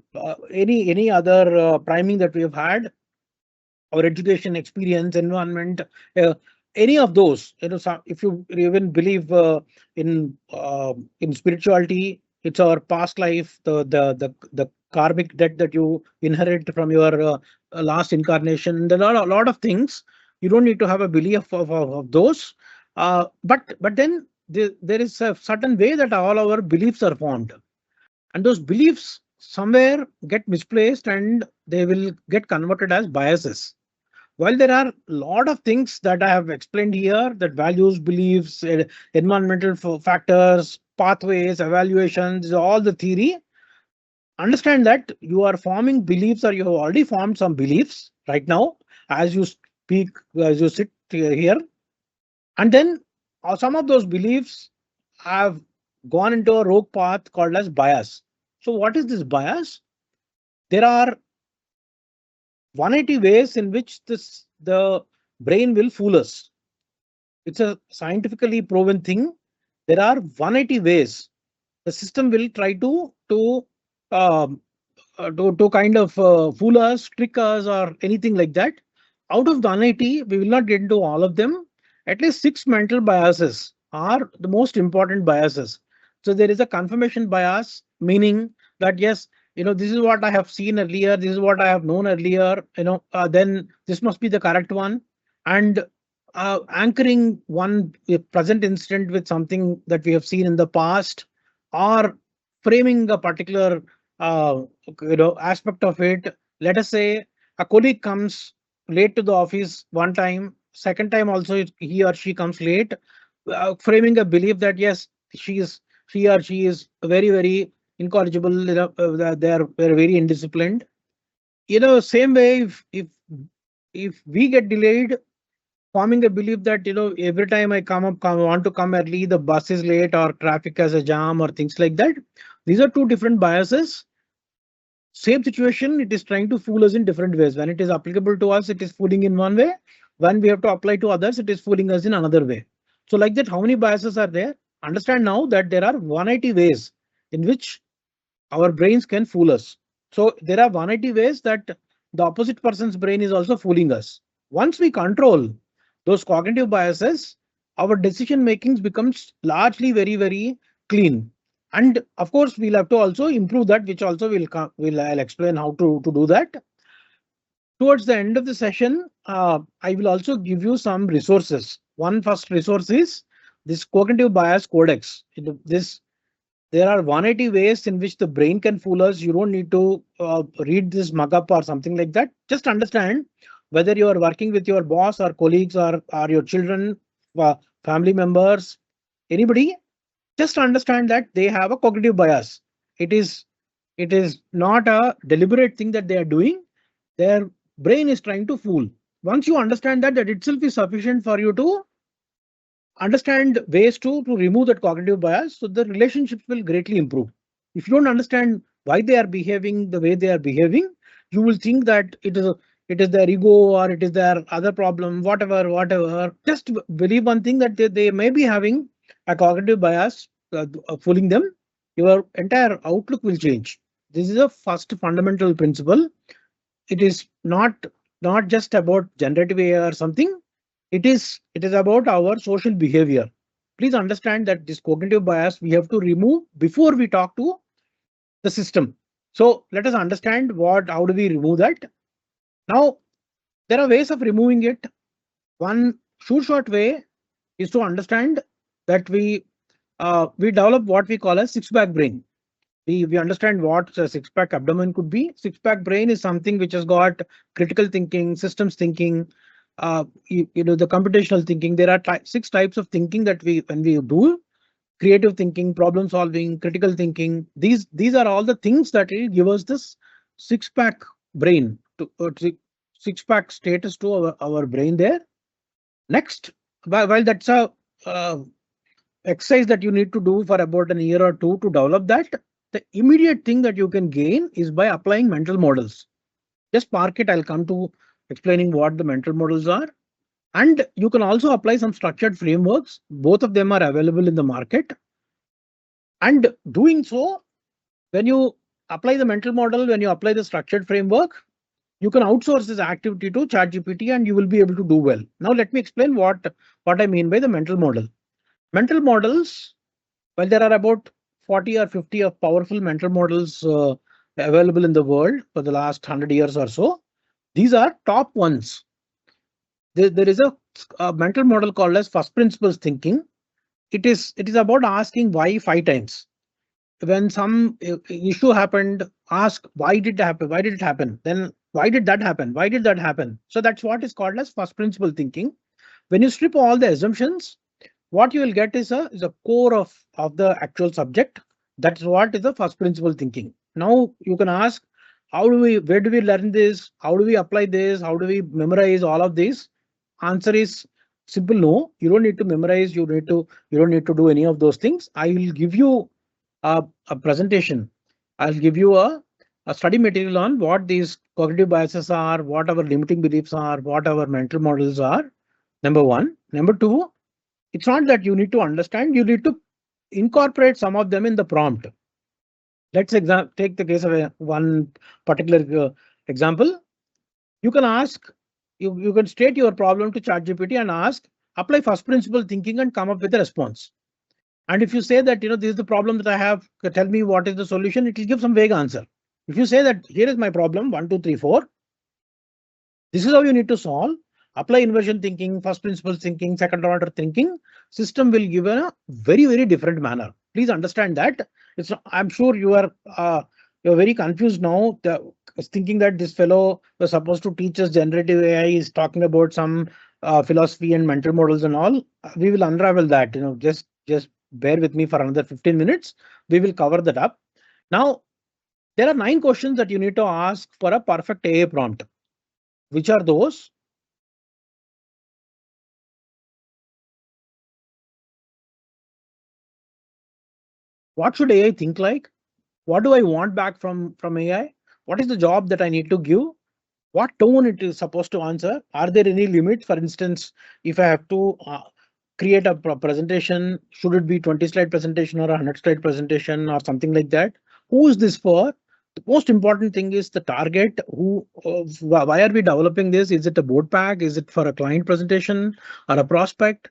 any other priming that we have had, our education, experience, environment, uh, any of those. If you even believe in spirituality, it's our past life, the karmic debt that you inherit from your last incarnation. There are a lot of things. You don't need to have a belief of those. But then there is a certain way that all our beliefs are formed, and those beliefs somewhere get misplaced and they will get converted as biases. While there are a lot of things that I have explained here, that values, beliefs, environmental factors, pathways, evaluations, all the theory, understand that you are forming beliefs or you have already formed some beliefs right now as you speak, as you sit here. And then some of those beliefs have gone into a rogue path called as bias. So what is this bias? There are 180 ways in which the brain will fool us. It's a scientifically proven thing. There are 180 ways the system will try um, to kind of fool us, trick us, or anything like that. Out of the 180, we will not get into all of them. At least 6 mental biases are the most important biases. So there is a confirmation bias, meaning that yes, this is what I have seen earlier, this is what I have known earlier, then this must be the correct one. And anchoring one present incident with something that we have seen in the past, or framing a particular aspect of it. Let us say a colleague comes late to the office one time, second time also he or she comes late, framing a belief that yes, she or she is very incorrigible, they are very indisciplined. Same way, if we get delayed, forming a belief that every time I want to come early, the bus is late or traffic has a jam or things like that. These are two different biases. Same situation, it is trying to fool us in different ways. When it is applicable to us, it is fooling in one way. When we have to apply to others, it is fooling us in another way. So like that, how many biases are there? Understand now that there are 180 ways in which our brains can fool us. So there are 180 ways that the opposite person's brain is also fooling us. Once we control those cognitive biases, our decision makings becomes largely very clean. And of course, we'll have to also improve that, which also I'll explain how to do that. Towards the end of the session, I will also give you some resources. One first resource is this cognitive bias codex. This There are 180 ways in which the brain can fool us. You don't need to read this mug up or something like that. Just understand whether you are working with your boss or colleagues or your children, family members, anybody. Just understand that they have a cognitive bias. It is it is not a deliberate thing that they are doing. Their brain is trying to fool. Once you understand that, that itself is sufficient for you to understand ways to remove that cognitive bias, so the relationships will greatly improve. If you don't understand why they are behaving the way they are behaving, you will think that it is their ego or it is their other problem, whatever. Just believe one thing, that they may be having a cognitive bias fooling them. Your entire outlook will change. This is a first fundamental principle. It is not just about generative AI or something. It is about our social behavior. Please understand that this cognitive bias we have to remove before we talk to the system. So let us understand how do we remove that. Now there are ways of removing it. One short way is to understand that we develop what we call a six-pack brain. We understand what a six-pack abdomen could be. Six-pack brain is something which has got critical thinking, systems thinking, the computational thinking. There are 6 types of thinking that when we do: creative thinking, problem solving, critical thinking. These are all the things that will give us this six-pack brain, six-pack status to our brain there. Next, while that's a uh, exercise that you need to do for about a year or two to develop that, the immediate thing that you can gain is by applying mental models. Just park it. I'll come to explaining what the mental models are. And you can also apply some structured frameworks. Both of them are available in the market. And doing so, when you apply the mental model, when you apply the structured framework, you can outsource this activity to ChatGPT and you will be able to do well. Now, let me explain what I mean by the mental model. Mental models, well, there are about 40 or 50 of powerful mental models available in the world for the last 100 years or so. These are top ones. There is a mental model called as first principles thinking. It is about asking why 5 times. when some issue happened, ask why did it happen? Why did it happen? Then why did that happen? Why did that happen? So that's what is called as first principle thinking. When you strip all the assumptions, what you will get is a core of the actual subject. That's what is the first principle thinking. Now you can ask, where do we learn this? How do we apply this? How do we memorize all of this? Answer is simple. No, you don't need to memorize. You don't need to do any of those things. I will give you a presentation. I'll give you a study material on what these cognitive biases are, what our limiting beliefs are, what our mental models are. Number one. Number two, it's not that you need to understand, you need to incorporate some of them in the prompt. Let's take the case of one particular example. You can ask, you can state your problem to ChatGPT and ask, apply first principle thinking and come up with a response. And if you say that, this is the problem that I have, tell me what is the solution, it will give some vague answer. If you say that here is my problem, 1, 2, 3, 4, this is how you need to solve. Apply inversion thinking, first principles thinking, second order thinking. System will give a very, very different manner. Please understand that. I'm sure you're very confused now. Thinking that this fellow was supposed to teach us generative AI is talking about some philosophy and mental models and all. We will unravel that. Just bear with me for another 15 minutes. We will cover that up. Now, there are 9 questions that you need to ask for a perfect AI prompt. Which are those? What should AI think like? What do I want back from AI? What is the job that I need to give? What tone it is supposed to answer? Are there any limits? For instance, if I have to create a presentation, should it be 20 slide presentation or a 100 slide presentation or something like that? Who is this for? The most important thing is the target. Why are we developing this? Is it a board pack? Is it for a client presentation or a prospect?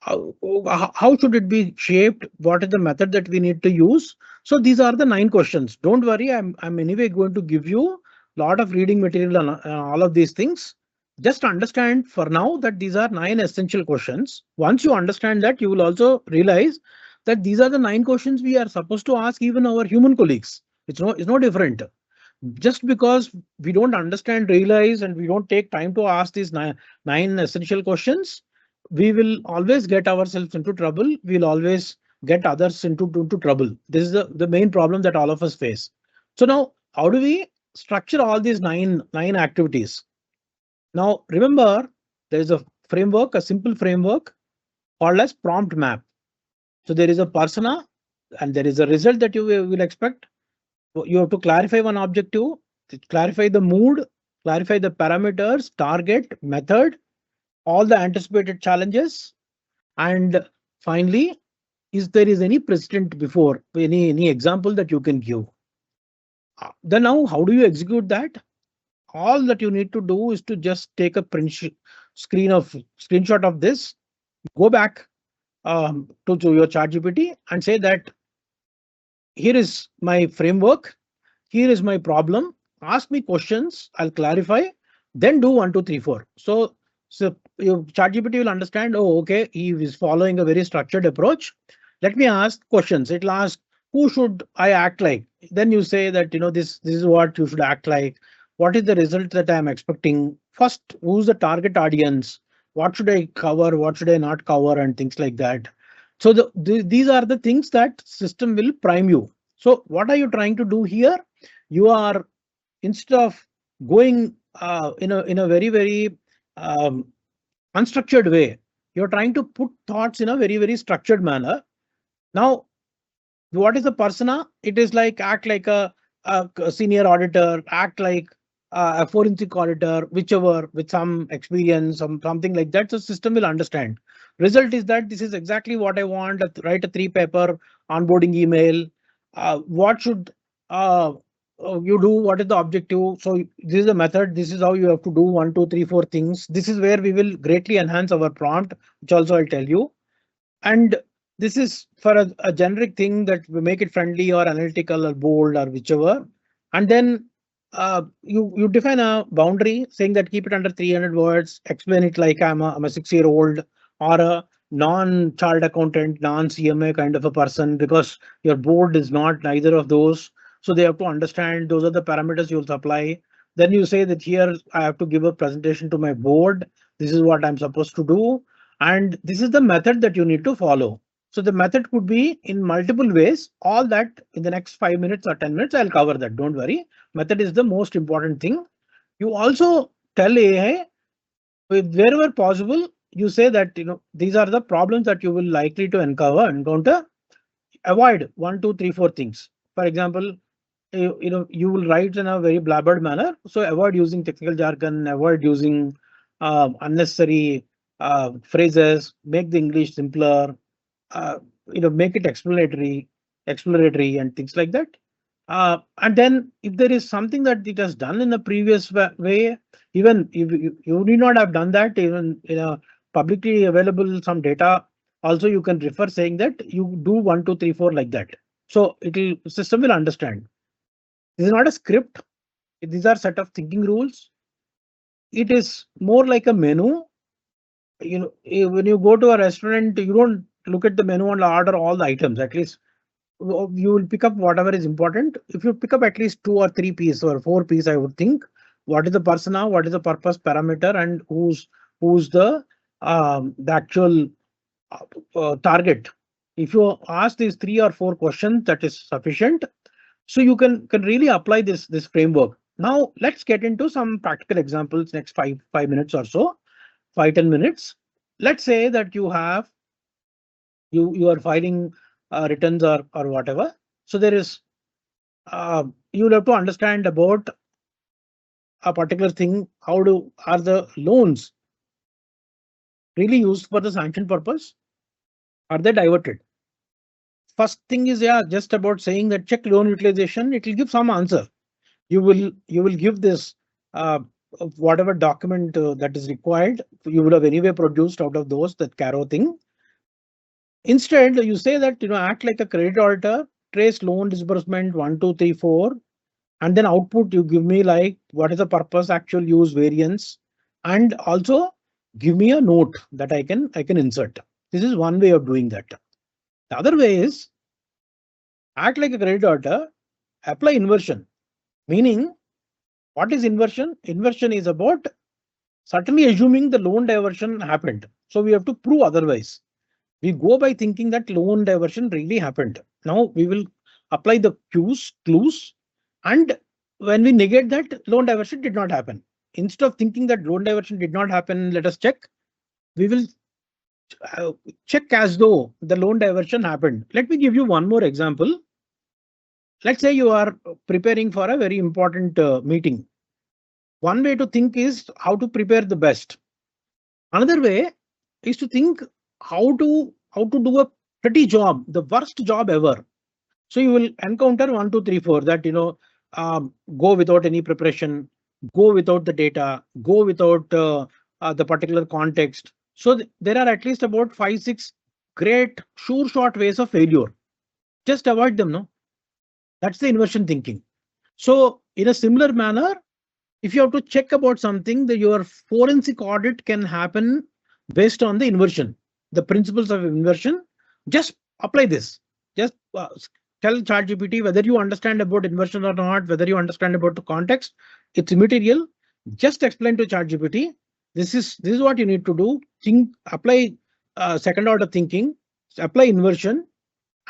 How should it be shaped? What is the method that we need to use? So these are the 9 questions. Don't worry, I'm anyway going to give you a lot of reading material on all of these things. Just understand for now that these are 9 essential questions. Once you understand that, you will also realize that these are the 9 questions we are supposed to ask even our human colleagues. It's no different. Just because we don't understand, realize, and we don't take time to ask these 9 essential questions, we will always get ourselves into trouble. We'll always get others into trouble. This is the main problem that all of us face. So now, how do we structure all these nine activities? Now, remember, there is a framework, a simple framework called as prompt map. So there is a persona and there is a result that you will expect. You have to clarify one objective, clarify the mood, clarify the parameters, target, method, all the anticipated challenges, and finally, is there is any precedent before, any example that you can give. Then now, how do you execute that? All that you need to do is to just take a screenshot of this, go back to your ChatGPT and say that here is my framework, here is my problem, ask me questions, I'll clarify, then do 1, 2, 3, 4. So your ChatGPT will understand, oh, okay, he is following a very structured approach. Let me ask questions. It'll ask, who should I act like? Then you say that, this is what you should act like. What is the result that I'm expecting? First, who's the target audience? What should I cover? What should I not cover? And things like that. So these are the things that system will prime you. So what are you trying to do here? You are, instead of going in a very, very unstructured way, you're trying to put thoughts in a very, very structured manner. Now, what is the persona? It is like act like a senior auditor, act like a forensic auditor, whichever, with some experience, something like that. So system will understand. Result is that this is exactly what I want. Write a 3-paper onboarding email. What should you do? What is the objective? So this is the method. This is how you have to do 1, 2, 3, 4 things. This is where we will greatly enhance our prompt, which also I'll tell you. And this is for a generic thing that we make it friendly or analytical or bold or whichever. And then you define a boundary saying that keep it under 300 words, explain it like I'm a 6-year-old or a non-chartered accountant, non-CMA kind of a person, because your board is not neither of those. So they have to understand those are the parameters you'll supply. Then you say that here I have to give a presentation to my board. This is what I'm supposed to do. And this is the method that you need to follow. So the method could be in multiple ways. All that in the next 5 minutes or 10 minutes, I'll cover that. Don't worry. Method is the most important thing. You also tell AI, wherever possible, you say that these are the problems that you will likely to encounter. Avoid 1, 2, 3, 4 things. For example, you will write in a very blabbered manner, so avoid using technical jargon, avoid using unnecessary phrases, make the English simpler, uh, make it exploratory and things like that. And then if there is something that it has done in the previous way, even if you need not have done that, even in a publicly available some data, also you can refer saying that you do 1, 2, 3, 4 like that. So system will understand. This is not a script. These are set of thinking rules. It is more like a menu. When you go to a restaurant, you don't look at the menu and order all the items. At least you will pick up whatever is important. If you pick up at least 2 or 3 pieces or 4 pieces, I would think what is the persona, what is the purpose parameter, and who's the actual target. If you ask these 3 or 4 questions, that is sufficient. So you can really apply this framework. Now let's get into some practical examples next 5 minutes or so, 5-10 minutes. Let's say that you are filing returns or whatever. So there is you'll have to understand about a particular thing. Are the loans really used for the sanction purpose? Are they diverted? First thing is, yeah, just about saying that check loan utilization, it will give some answer. You will give this whatever document that is required. You would have anyway produced out of those, that Caro thing. Instead, you say that act like a credit auditor, trace loan disbursement 1, 2, 3, 4, and then output you give me like what is the purpose, actual use, variance, and also give me a note that I can insert. This is one way of doing that. The other way is act like a credit auditor, apply inversion. Meaning, what is inversion? Inversion is about certainly assuming the loan diversion happened. So we have to prove otherwise. We go by thinking that loan diversion really happened. Now we will apply the clues, and when we negate that, loan diversion did not happen. Instead of thinking that loan diversion did not happen, let us check. We will check as though the loan diversion happened. Let me give you one more example. Let's say you are preparing for a very important meeting. One way to think is how to prepare the best. Another way is to think how to do a pretty job, the worst job ever. So you will encounter 1, 2, 3, 4 that go without any preparation, go without the data, go without the particular context. So there are at least about 5, 6 great sure shot ways of failure. Just avoid them. No, that's the inversion thinking. So in a similar manner, if you have to check about something, that your forensic audit can happen based on the inversion, the principles of inversion. Just apply this. Just tell ChatGPT whether you understand about inversion or not, whether you understand about the context. It's immaterial. Just explain to ChatGPT. This is what you need to do. Apply second order thinking, apply inversion,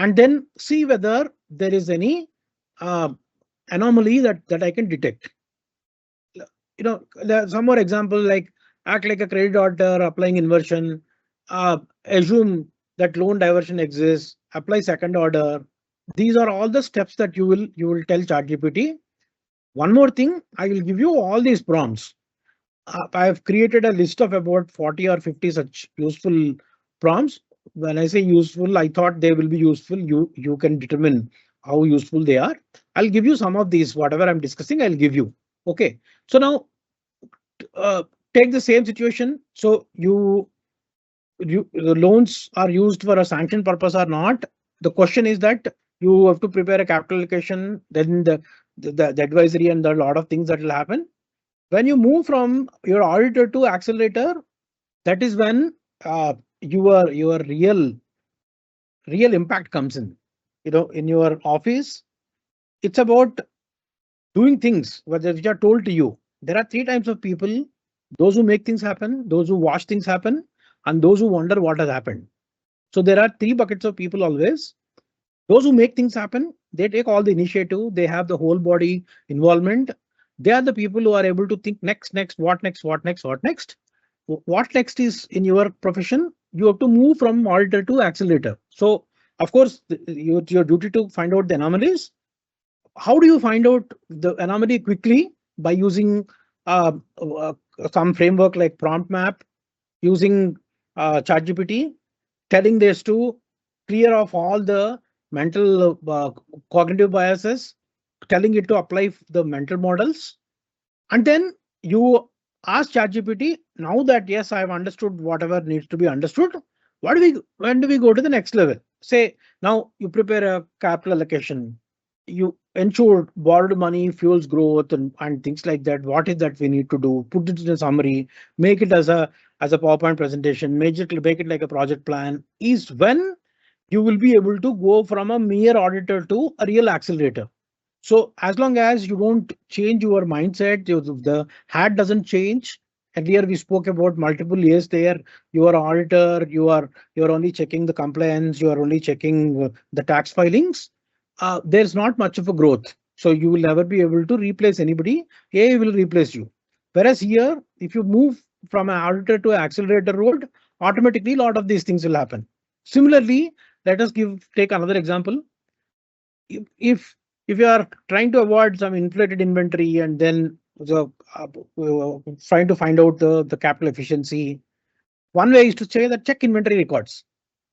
and then see whether there is any anomaly that I can detect. Some more example like act like a credit auditor, applying inversion, assume that loan diversion exists, apply second order. These are all the steps that you will tell ChatGPT. One more thing, I will give you all these prompts. I have created a list of about 40 or 50 such useful prompts. When I say useful, I thought they will be useful. You can determine how useful they are. I'll give you some of these, whatever I'm discussing, I'll give you. Okay. So now take the same situation. So the loans are used for a sanction purpose or not. The question is that you have to prepare a capital allocation, then the advisory and a lot of things that will happen. When you move from your auditor to accelerator, that is when your real impact comes in. In your office, it's about doing things which are told to you. There are three types of people: those who make things happen, those who watch things happen, and those who wonder what has happened. So there are three buckets of people always. Those who make things happen, they take all the initiative, they have the whole body involvement. They are the people who are able to think next, what next, what next, what next. What next is in your profession, you have to move from monitor to accelerator. So of course, your duty to find out the anomalies. How do you find out the anomaly quickly? By using uh, uh, some framework like prompt map, using ChatGPT, telling this to clear off all the mental cognitive biases, telling it to apply the mental models, and then you ask ChatGPT, now that yes, I've understood whatever needs to be understood, when do we go to the next level? Say now you prepare a capital allocation, you ensure borrowed money fuels growth and things like that. What is that we need to do? Put it in a summary, make it as a PowerPoint presentation, make it like a project plan, is when you will be able to go from a mere auditor to a real accelerator. So as long as you don't change your mindset, the hat doesn't change. Earlier we spoke about multiple years there. You are auditor, you're only checking the compliance, you are only checking the tax filings. There's not much of a growth. So you will never be able to replace anybody. AI will replace you. Whereas here, if you move from an auditor to an accelerator road, automatically a lot of these things will happen. Similarly, let us take another example. If you are trying to avoid some inflated inventory and then trying to find out the capital efficiency, one way is to say that check inventory records.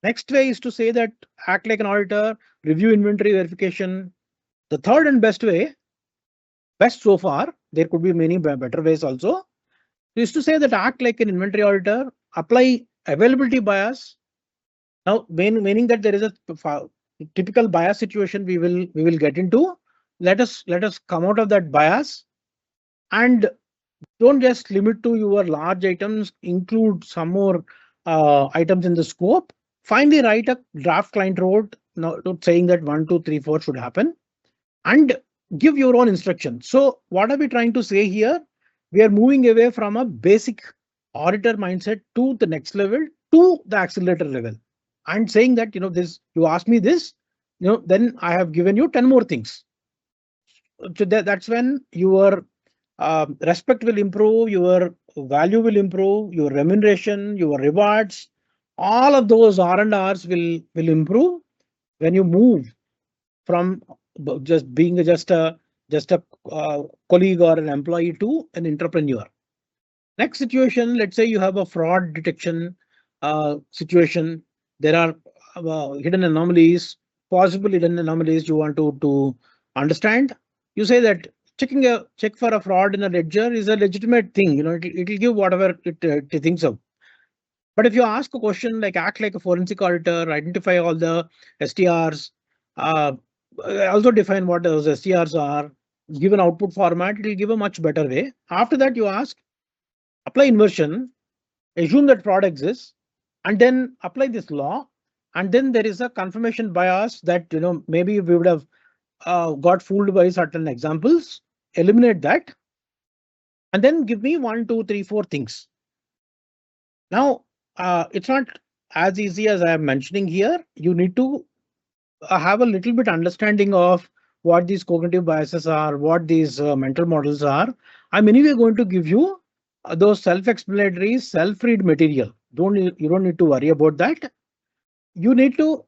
Next way is to say that act like an auditor, review inventory verification. The third and best so far, there could be many better ways also, is to say that act like an inventory auditor, apply availability bias. Now, meaning that there is a typical bias situation we will get into. Let us come out of that bias and don't just limit to your large items. Include some more items in the scope. Finally, write a draft client road, not saying that 1, 2, 3, 4 should happen, and give your own instructions. So, what are we trying to say here? We are moving away from a basic auditor mindset to the next level, to the accelerator level, and saying that this, you ask me this, then I have given you 10 more things. So that's when your respect will improve, your value will improve, your remuneration, your rewards, all of those R and Rs will improve when you move from just being just a colleague or an employee to an entrepreneur. Next situation, let's say you have a fraud detection situation. There are hidden anomalies, possible hidden anomalies you want to understand. You say that check for a fraud in a ledger is a legitimate thing. It'll give whatever it thinks of. But if you ask a question like act like a forensic auditor, identify all the STRs, uh, also define what those STRs are, give an output format, it will give a much better way. After that, you ask apply inversion, assume that fraud exists, and then apply this law. And then there is a confirmation bias that maybe we would have got fooled by certain examples. Eliminate that, and then give me 1, 2, 3, 4 things. Now, it's not as easy as I am mentioning here. You need to have a little bit understanding of what these cognitive biases are, what these mental models are. I'm anyway going to give you those self-explanatory, self-read material. You don't need to worry about that. You need to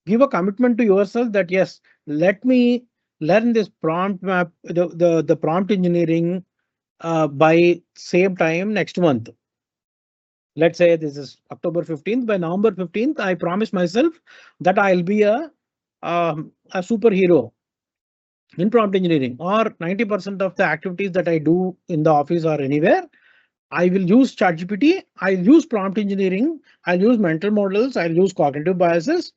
give a commitment to yourself that yes, let me learn this prompt map, the prompt engineering by same time next month. Let's say this is October 15th. By November 15th, I promise myself that I'll be a superhero in prompt engineering, or 90% of the activities that I do in the office or anywhere, I will use ChatGPT, I'll use prompt engineering, I'll use mental models, I'll use cognitive biases,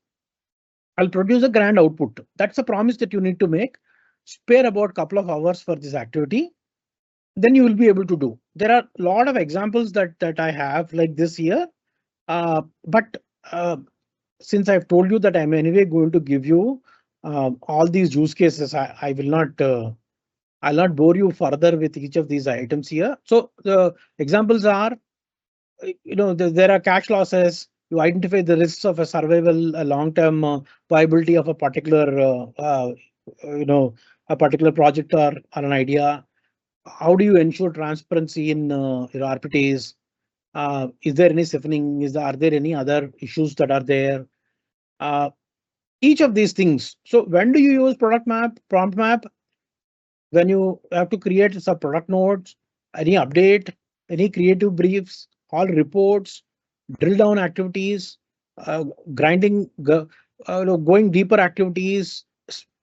I'll produce a grand output. That's a promise that you need to make. Spare about a couple of hours for this activity, then you will be able to do. There are a lot of examples that I have like this here. But since I've told you that I'm anyway going to give you all these use cases, I will not. I'll not bore you further with each of these items here. So the examples are, there are cash losses. You identify the risks of a survival, a long-term viability of a particular, you know, a particular project or an idea. How do you ensure transparency in your RPTs? Is there any siphoning? Are there any other issues that are there? Uh, each of these things. So when do you use product map, prompt map? When you have to create some product notes, any update, any creative briefs, all reports, drill down activities, uh, grinding, going deeper activities,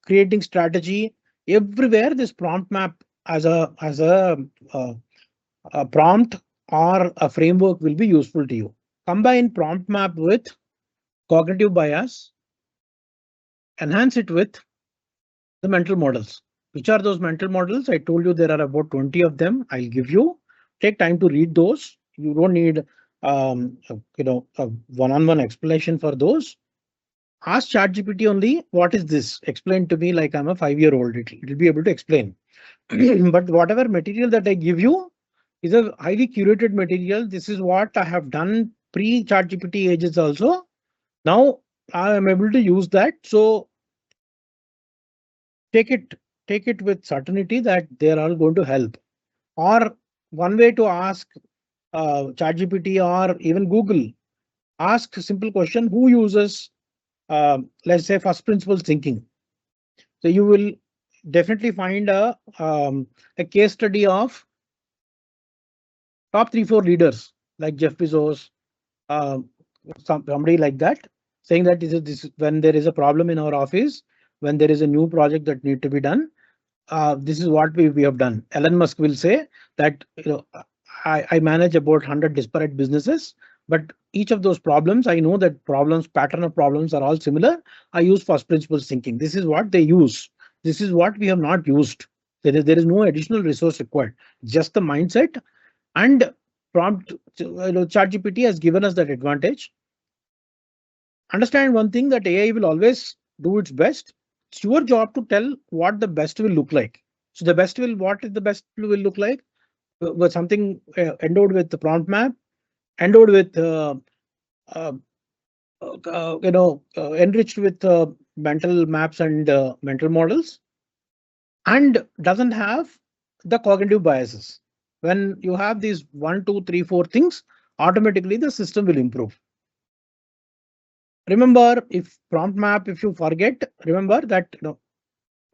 creating strategy. Everywhere, this prompt map uh, a prompt or a framework will be useful to you. Combine prompt map with cognitive bias, enhance it with the mental models. Which are those mental models? I told you there are about 20 of them. I'll give you. Take time to read those. You don't need a one-on-one explanation for those. Ask ChatGPT only, what is this? Explain to me like I'm a 5-year-old. It'll be able to explain. But whatever material that I give you is a highly curated material. This is what I have done pre-ChatGPT ages also. Now I am able to use that. So take it take it with certainty that they are all going to help. Or one way to ask ChatGPT or even Google, ask a simple question: who uses, let's say, first principles thinking? So you will definitely find a case study of top 3-4 leaders like Jeff Bezos, um, somebody like that, saying that when there is a problem in our office, when there is a new project that need to be done, this is what we have done. Elon Musk will say that, I manage about 100 disparate businesses, but each of those problems, I know that pattern of problems are all similar. I use first principles thinking. This is what they use. This is what we have not used. There is no additional resource required, just the mindset and prompt. ChatGPT has given us that advantage. Understand one thing, that AI will always do its best. It's your job to tell what the best will look like. So what is the best will look like? With something endowed with the prompt map, endowed with uh, enriched with mental maps and mental models, and doesn't have the cognitive biases. When you have these 1, 2, 3, 4 things, automatically the system will improve. Remember, if prompt map, if you forget, remember that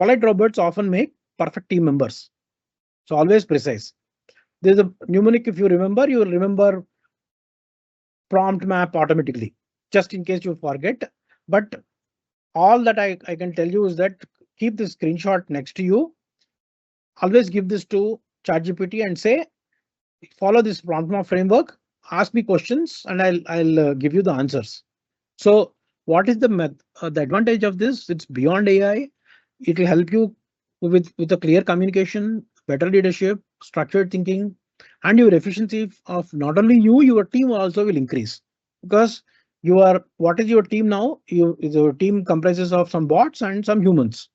polite robots often make perfect team members. So always precise. There's a mnemonic. If you will remember prompt map automatically, just in case you forget. But all that I can tell you is that keep this screenshot next to you. Always give this to ChatGPT and say, follow this prompt map framework, ask me questions, and I'll give you the answers. So what is the advantage of this? It's beyond AI. It will help you with a clear communication, better leadership, structured thinking, and your efficiency of not only you, your team also will increase. Because what is your team now? Your team comprises of some bots and some humans.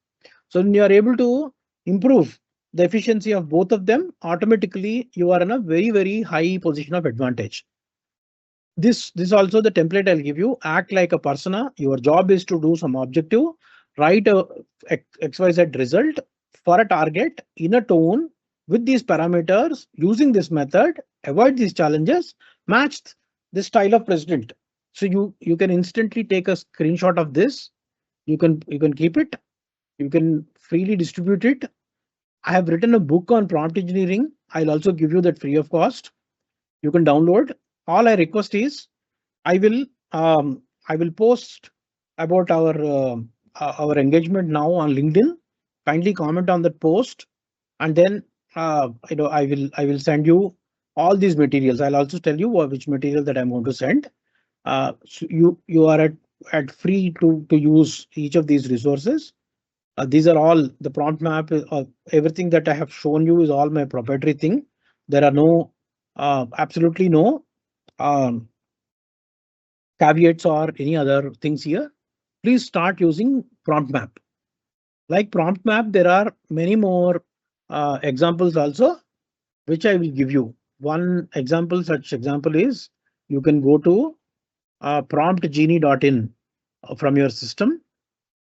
So when you are able to improve the efficiency of both of them, automatically you are in a very, very high position of advantage. This also the template I'll give you. Act like a persona. Your job is to do some objective, write a XYZ result for a target in a tone with these parameters, using this method, avoid these challenges, match the style of president. So you can instantly take a screenshot of this. You can keep it. You can freely distribute it. I have written a book on prompt engineering. I'll also give you that free of cost. You can download. All I request is, I will I will post about our engagement now on LinkedIn. Kindly comment on that post, and then I will send you all these materials. I'll also tell you which material that I'm going to send. So you are at free to use each of these resources. These are all the prompt map. Everything that I have shown you is all my proprietary thing. There are no absolutely no. Um, caveats or any other things here, please start using prompt map. Like prompt map, there are many more examples also, which I will give you. One example, such example is you can go to promptgenie.in from your system.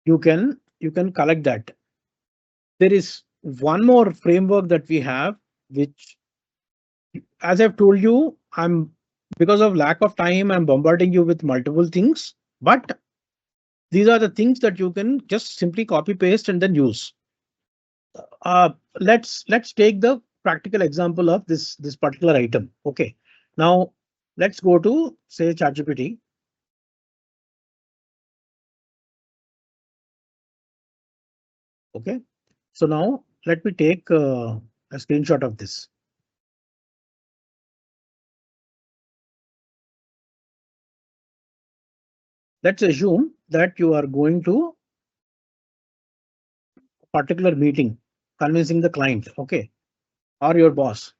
You can collect that. There is one more framework that we have, which, as I've told you, because of lack of time, I'm bombarding you with multiple things, but these are the things that you can just simply copy paste and then use. Let's take the practical example of this particular item. Okay, now let's go to say ChatGPT. Okay, so now let me take a screenshot of this. Let's assume that you are going to a particular meeting, convincing the client, okay, or your boss.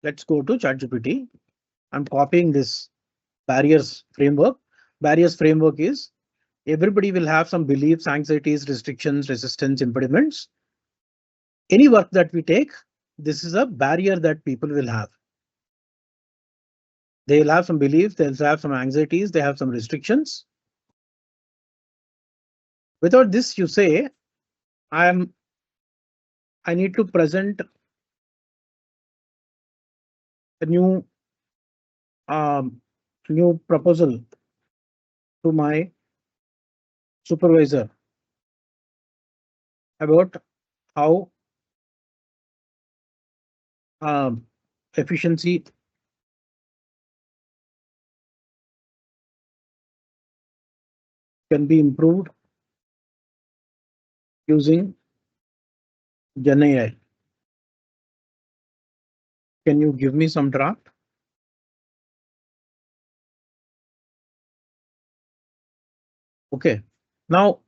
Let's go to ChatGPT. I'm copying this barriers framework. Barriers framework is everybody will have some beliefs, anxieties, restrictions, resistance, impediments. Any work that we take, this is a barrier that people will have. They'll have some beliefs, they'll have some anxieties, they have some restrictions. Without this, you say, I need to present a um, new proposal to my supervisor about how efficiency can be improved using Gen AI. Can you give me some draft? Okay, now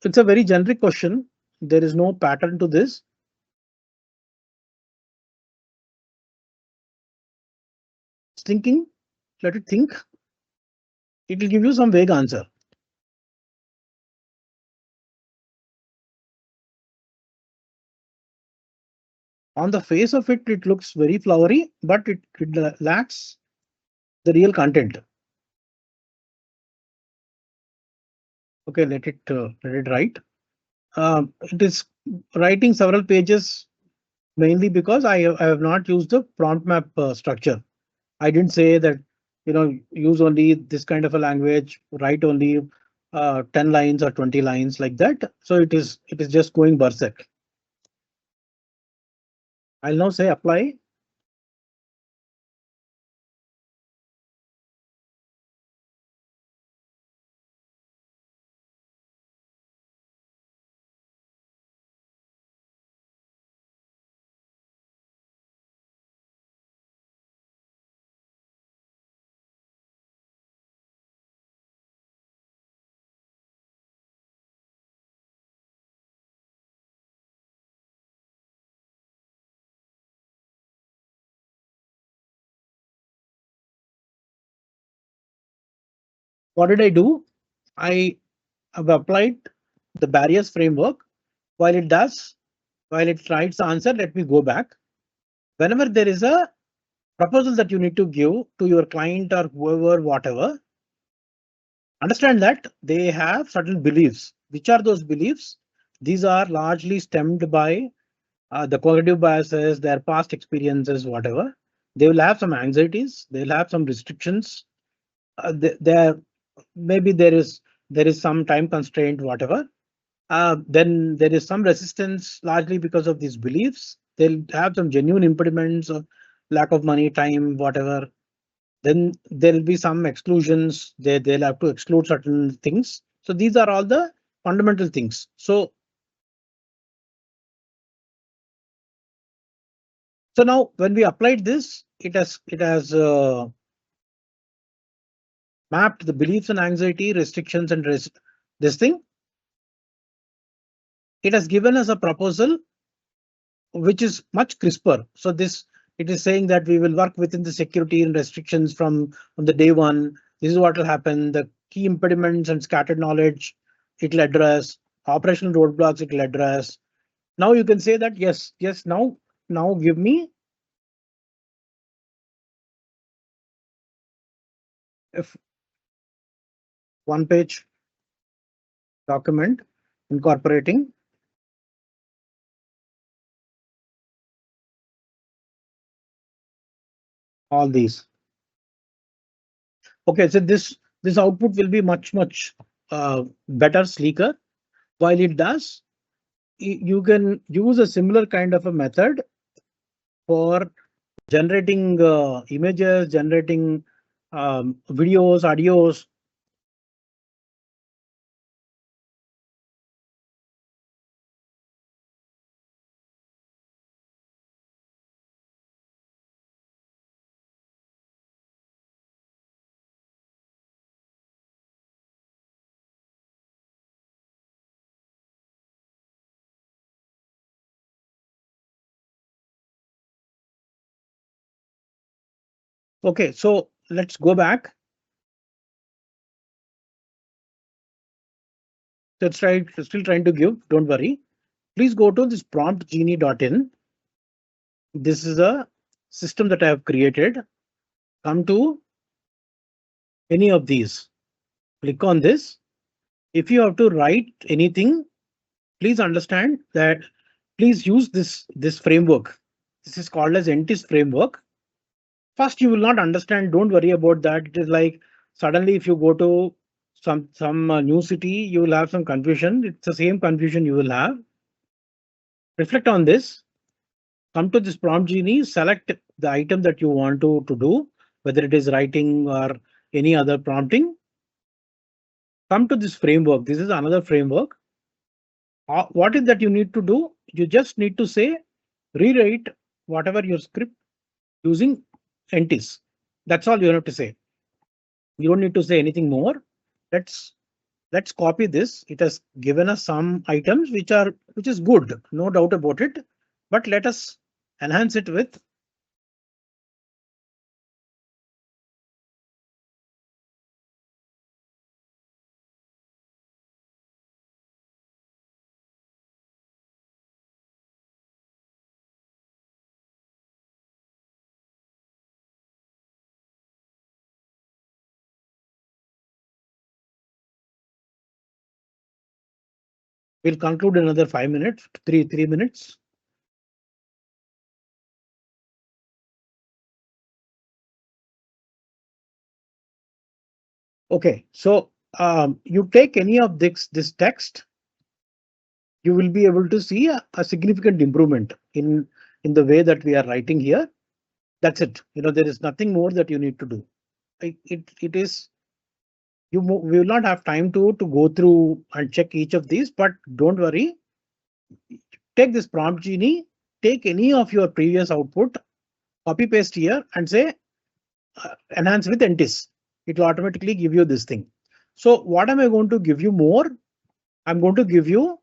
it's a very generic question. There is no pattern to this. It's thinking, let it think. It will give you some vague answer. On the face of it, it looks very flowery, but it lacks the real content. Okay, let it write. It is writing several pages mainly because I have not used the prompt map structure. I didn't say that, use only this kind of a language, write only 10 lines or 20 lines like that. So it is just going berserk. I'll now say apply. What did I do? I have applied the barriers framework. While it writes the answer, let me go back. Whenever there is a proposal that you need to give to your client or whoever, whatever, understand that they have certain beliefs. Which are those beliefs? These are largely stemmed by the cognitive biases, their past experiences, whatever. They will have some anxieties, they'll have some restrictions. Maybe there is some time constraint, whatever. Then there is some resistance, largely because of these beliefs. They'll have some genuine impediments of lack of money, time, whatever. Then there'll be some exclusions. They'll have to exclude certain things. So these are all the fundamental things. So now when we applied this, it has mapped the beliefs and anxiety, restrictions and this thing. It has given us a proposal which is much crisper. So this It is saying that we will work within the security and restrictions from the day one. This is what will happen. The key impediments and scattered knowledge it will address. Operational roadblocks it will address. Now you can say that yes, yes. Now give me if one page document incorporating all these. Okay, so this output will be much better, sleeker. While it does, you can use a similar kind of a method for generating images, generating videos, audios. Okay, so let's go back. Let's try, still trying to give, don't worry. Please go to this promptgenie.in. This is a system that I have created. Come to any of these. Click on this. If you have to write anything, please understand that please use this framework. This is called as Entis framework. First, you will not understand. Don't worry about that. It is like suddenly if you go to some new city, you will have some confusion. It's the same confusion you will have. Reflect on this. Come to this prompt genie. Select the item that you want to do, whether it is writing or any other prompting. Come to this framework. This is another framework. What is that you need to do? You just need to say rewrite whatever your script using Entis. That's all you have to say. You don't need to say anything more. Let's copy this. It has given us some items which is good, no doubt about it. But let us enhance it with we'll conclude another 5 minutes, three minutes. Okay, so you take any of this text, you will be able to see a significant improvement in the way that we are writing here. That's it. There is nothing more that you need to do. It is we will not have time to go through and check each of these, but don't worry. Take this prompt genie, take any of your previous output, copy paste here and say enhance with Entis. It will automatically give you this thing. So what am I going to give you more? I'm going to give you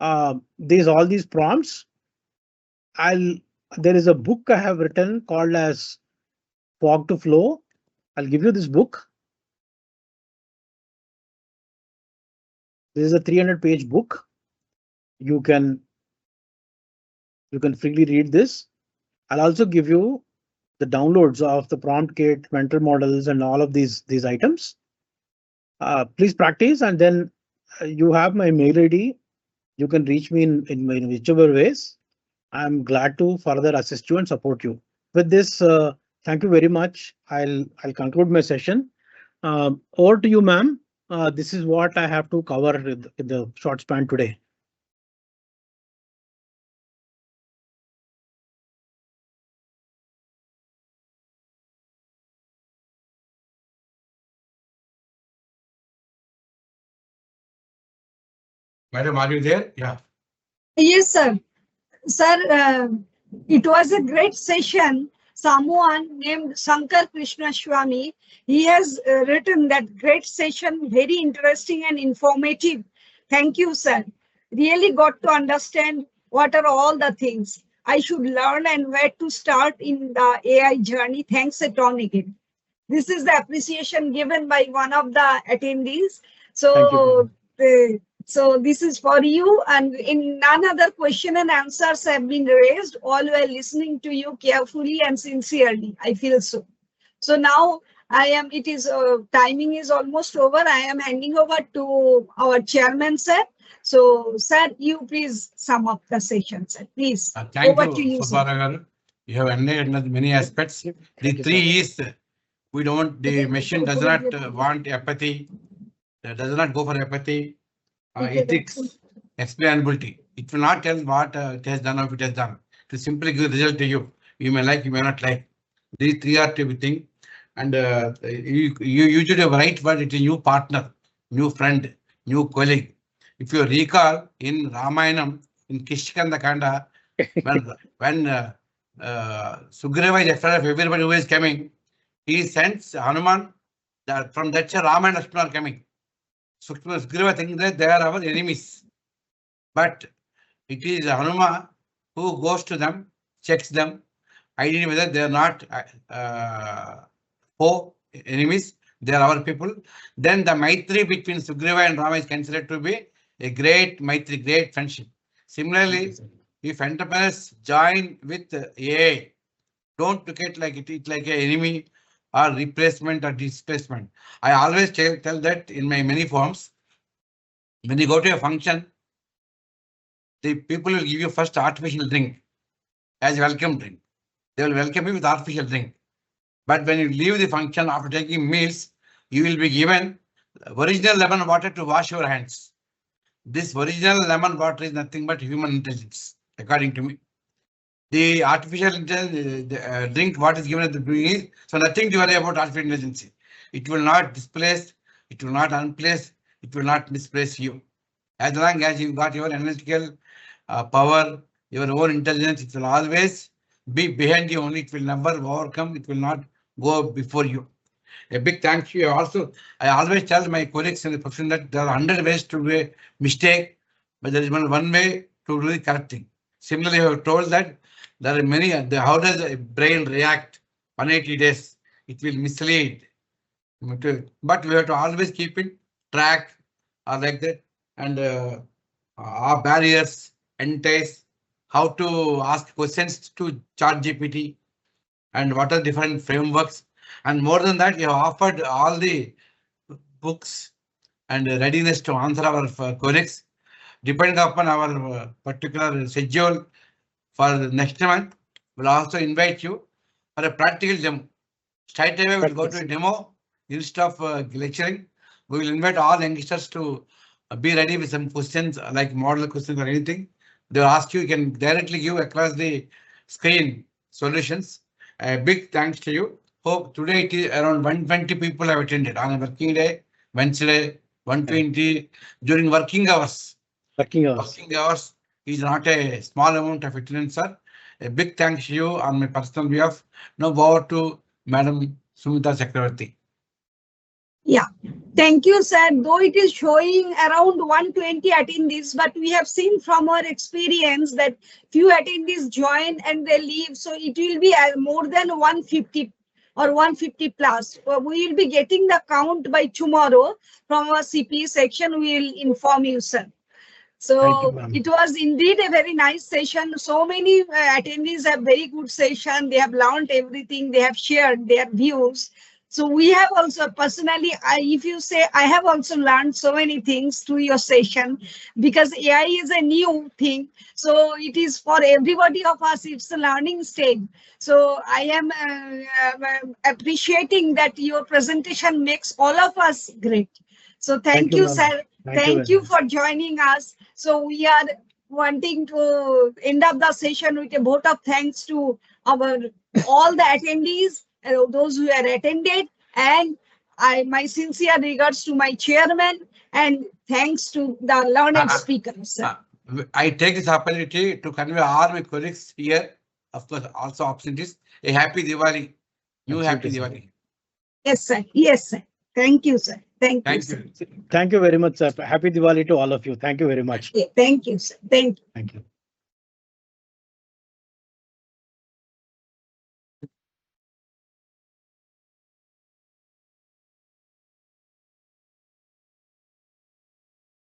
all these prompts. There is a book I have written called as Fog to Flow. I'll give you this book. This is a 300-page book. You can freely read this. I'll also give you the downloads of the prompt kit, mental models, and all of these items. Please practice, and then you have my mail ID. You can reach me in whichever ways. I'm glad to further assist you and support you. With this, thank you very much. I'll conclude my session. Over to you, ma'am. This is what I have to cover in the short span today. Madam, are you there? Yeah. Yes, sir. Sir, it was a great session. Someone named Shankar Krishna Swami, he has written that great session, very interesting and informative. Thank you, sir. Really got to understand what are all the things. I should learn and where to start in the AI journey. Thanks a ton again. This is the appreciation given by one of the attendees. Thank you, So, ma'am. so this is for you. And in none other question and answers have been raised. All were listening to you carefully and sincerely. I feel so. So now I am. It is timing is almost over. I am handing over to our chairman, sir. So, sir, you please sum up the session, sir. Please. Thank Over you, to you, sir. Subbaragaru. You have enlightened many aspects. The Thank you, sir. three is we don't. The machine does not want apathy. Does not go for apathy. Ethics, explainability. It will not tell what it has done or if it has done. To simply give the result to you. You may like, you may not like. These three are to be thing. And you usually have right word. It is new partner, new friend, new colleague. If you recall in Ramayanam, in Kishkanda Kanda, when Sugriva is afraid of everybody who is coming, he sends Hanuman that from that Rama and Lakshmana are coming. Sugriva thinking that they are our enemies. But it is Hanuman who goes to them, checks them, identify whether they are not foe enemies, they are our people. Then the Maitri between Sugriva and Rama is considered to be a great Maitri, great friendship. Similarly, if entrepreneurs join with AI, don't look at like it like an enemy or replacement or displacement. I always tell that in my many forms. When you go to a function, the people will give you first artificial drink as a welcome drink. They will welcome you with artificial drink. But when you leave the function after taking meals, you will be given original lemon water to wash your hands. This original lemon water is nothing but human intelligence, according to me. The artificial intelligence drink what is given at the beginning is so nothing to worry about artificial intelligence. It will not displace, it will not unplace, it will not misplace you. As long as you got your analytical power, your own intelligence, it will always be behind you only. It will never overcome. It will not go before you. A big thanks to you. Also, I always tell my colleagues in the profession that there are 100 ways to do a mistake, but there is only one way to do the correct thing. Similarly, I have told that there are many. How does a brain react 180 days? It will mislead. But we have to always keep it track or like that. And our barriers, entice, how to ask questions to ChatGPT, and what are different frameworks. And more than that, you have offered all the books and readiness to answer our queries. Depending upon our particular schedule for next month, we'll also invite you for a practical demo. Straight away, we'll go to a demo instead of lecturing. We will invite all youngsters to be ready with some questions like model questions or anything. They'll ask you, you can directly give across the screen solutions. A big thanks to you. Hope today it is around 120 people have attended on a working day, Wednesday, 120 during working hours. Working hours. Working hours is not a small amount of attendance, sir. A big thanks to you on my personal behalf. Now over to Madam Sumita Chakravarti. Yeah, thank you, sir. Though it is showing around 120 attendees, but we have seen from our experience that few attendees join and they leave. So it will be more than 150 or 150 plus. We will be getting the count by tomorrow from our CP section. We will inform you, sir. So it was indeed a very nice session. So many attendees have very good session. They have learned everything. They have shared their views. So we have also personally, if you say, I have also learned so many things through your session because AI is a new thing. So it is for everybody of us, it's a learning stage. So I am appreciating that your presentation makes all of us great. So thank you, sir. Thank you for joining us. So we are wanting to end up the session with a vote of thanks to our all the attendees, those who are attended, and my sincere regards to my chairman and thanks to the learned speakers. I take this opportunity to convey all my colleagues here, of course, also absentees, a happy Diwali. You happy Diwali. Yes, sir. Yes, sir. Thank you, sir. Thank you, sir. Thank you very much, sir. Happy Diwali to all of you. Thank you very much. Thank you, sir. Thank you. Thank you.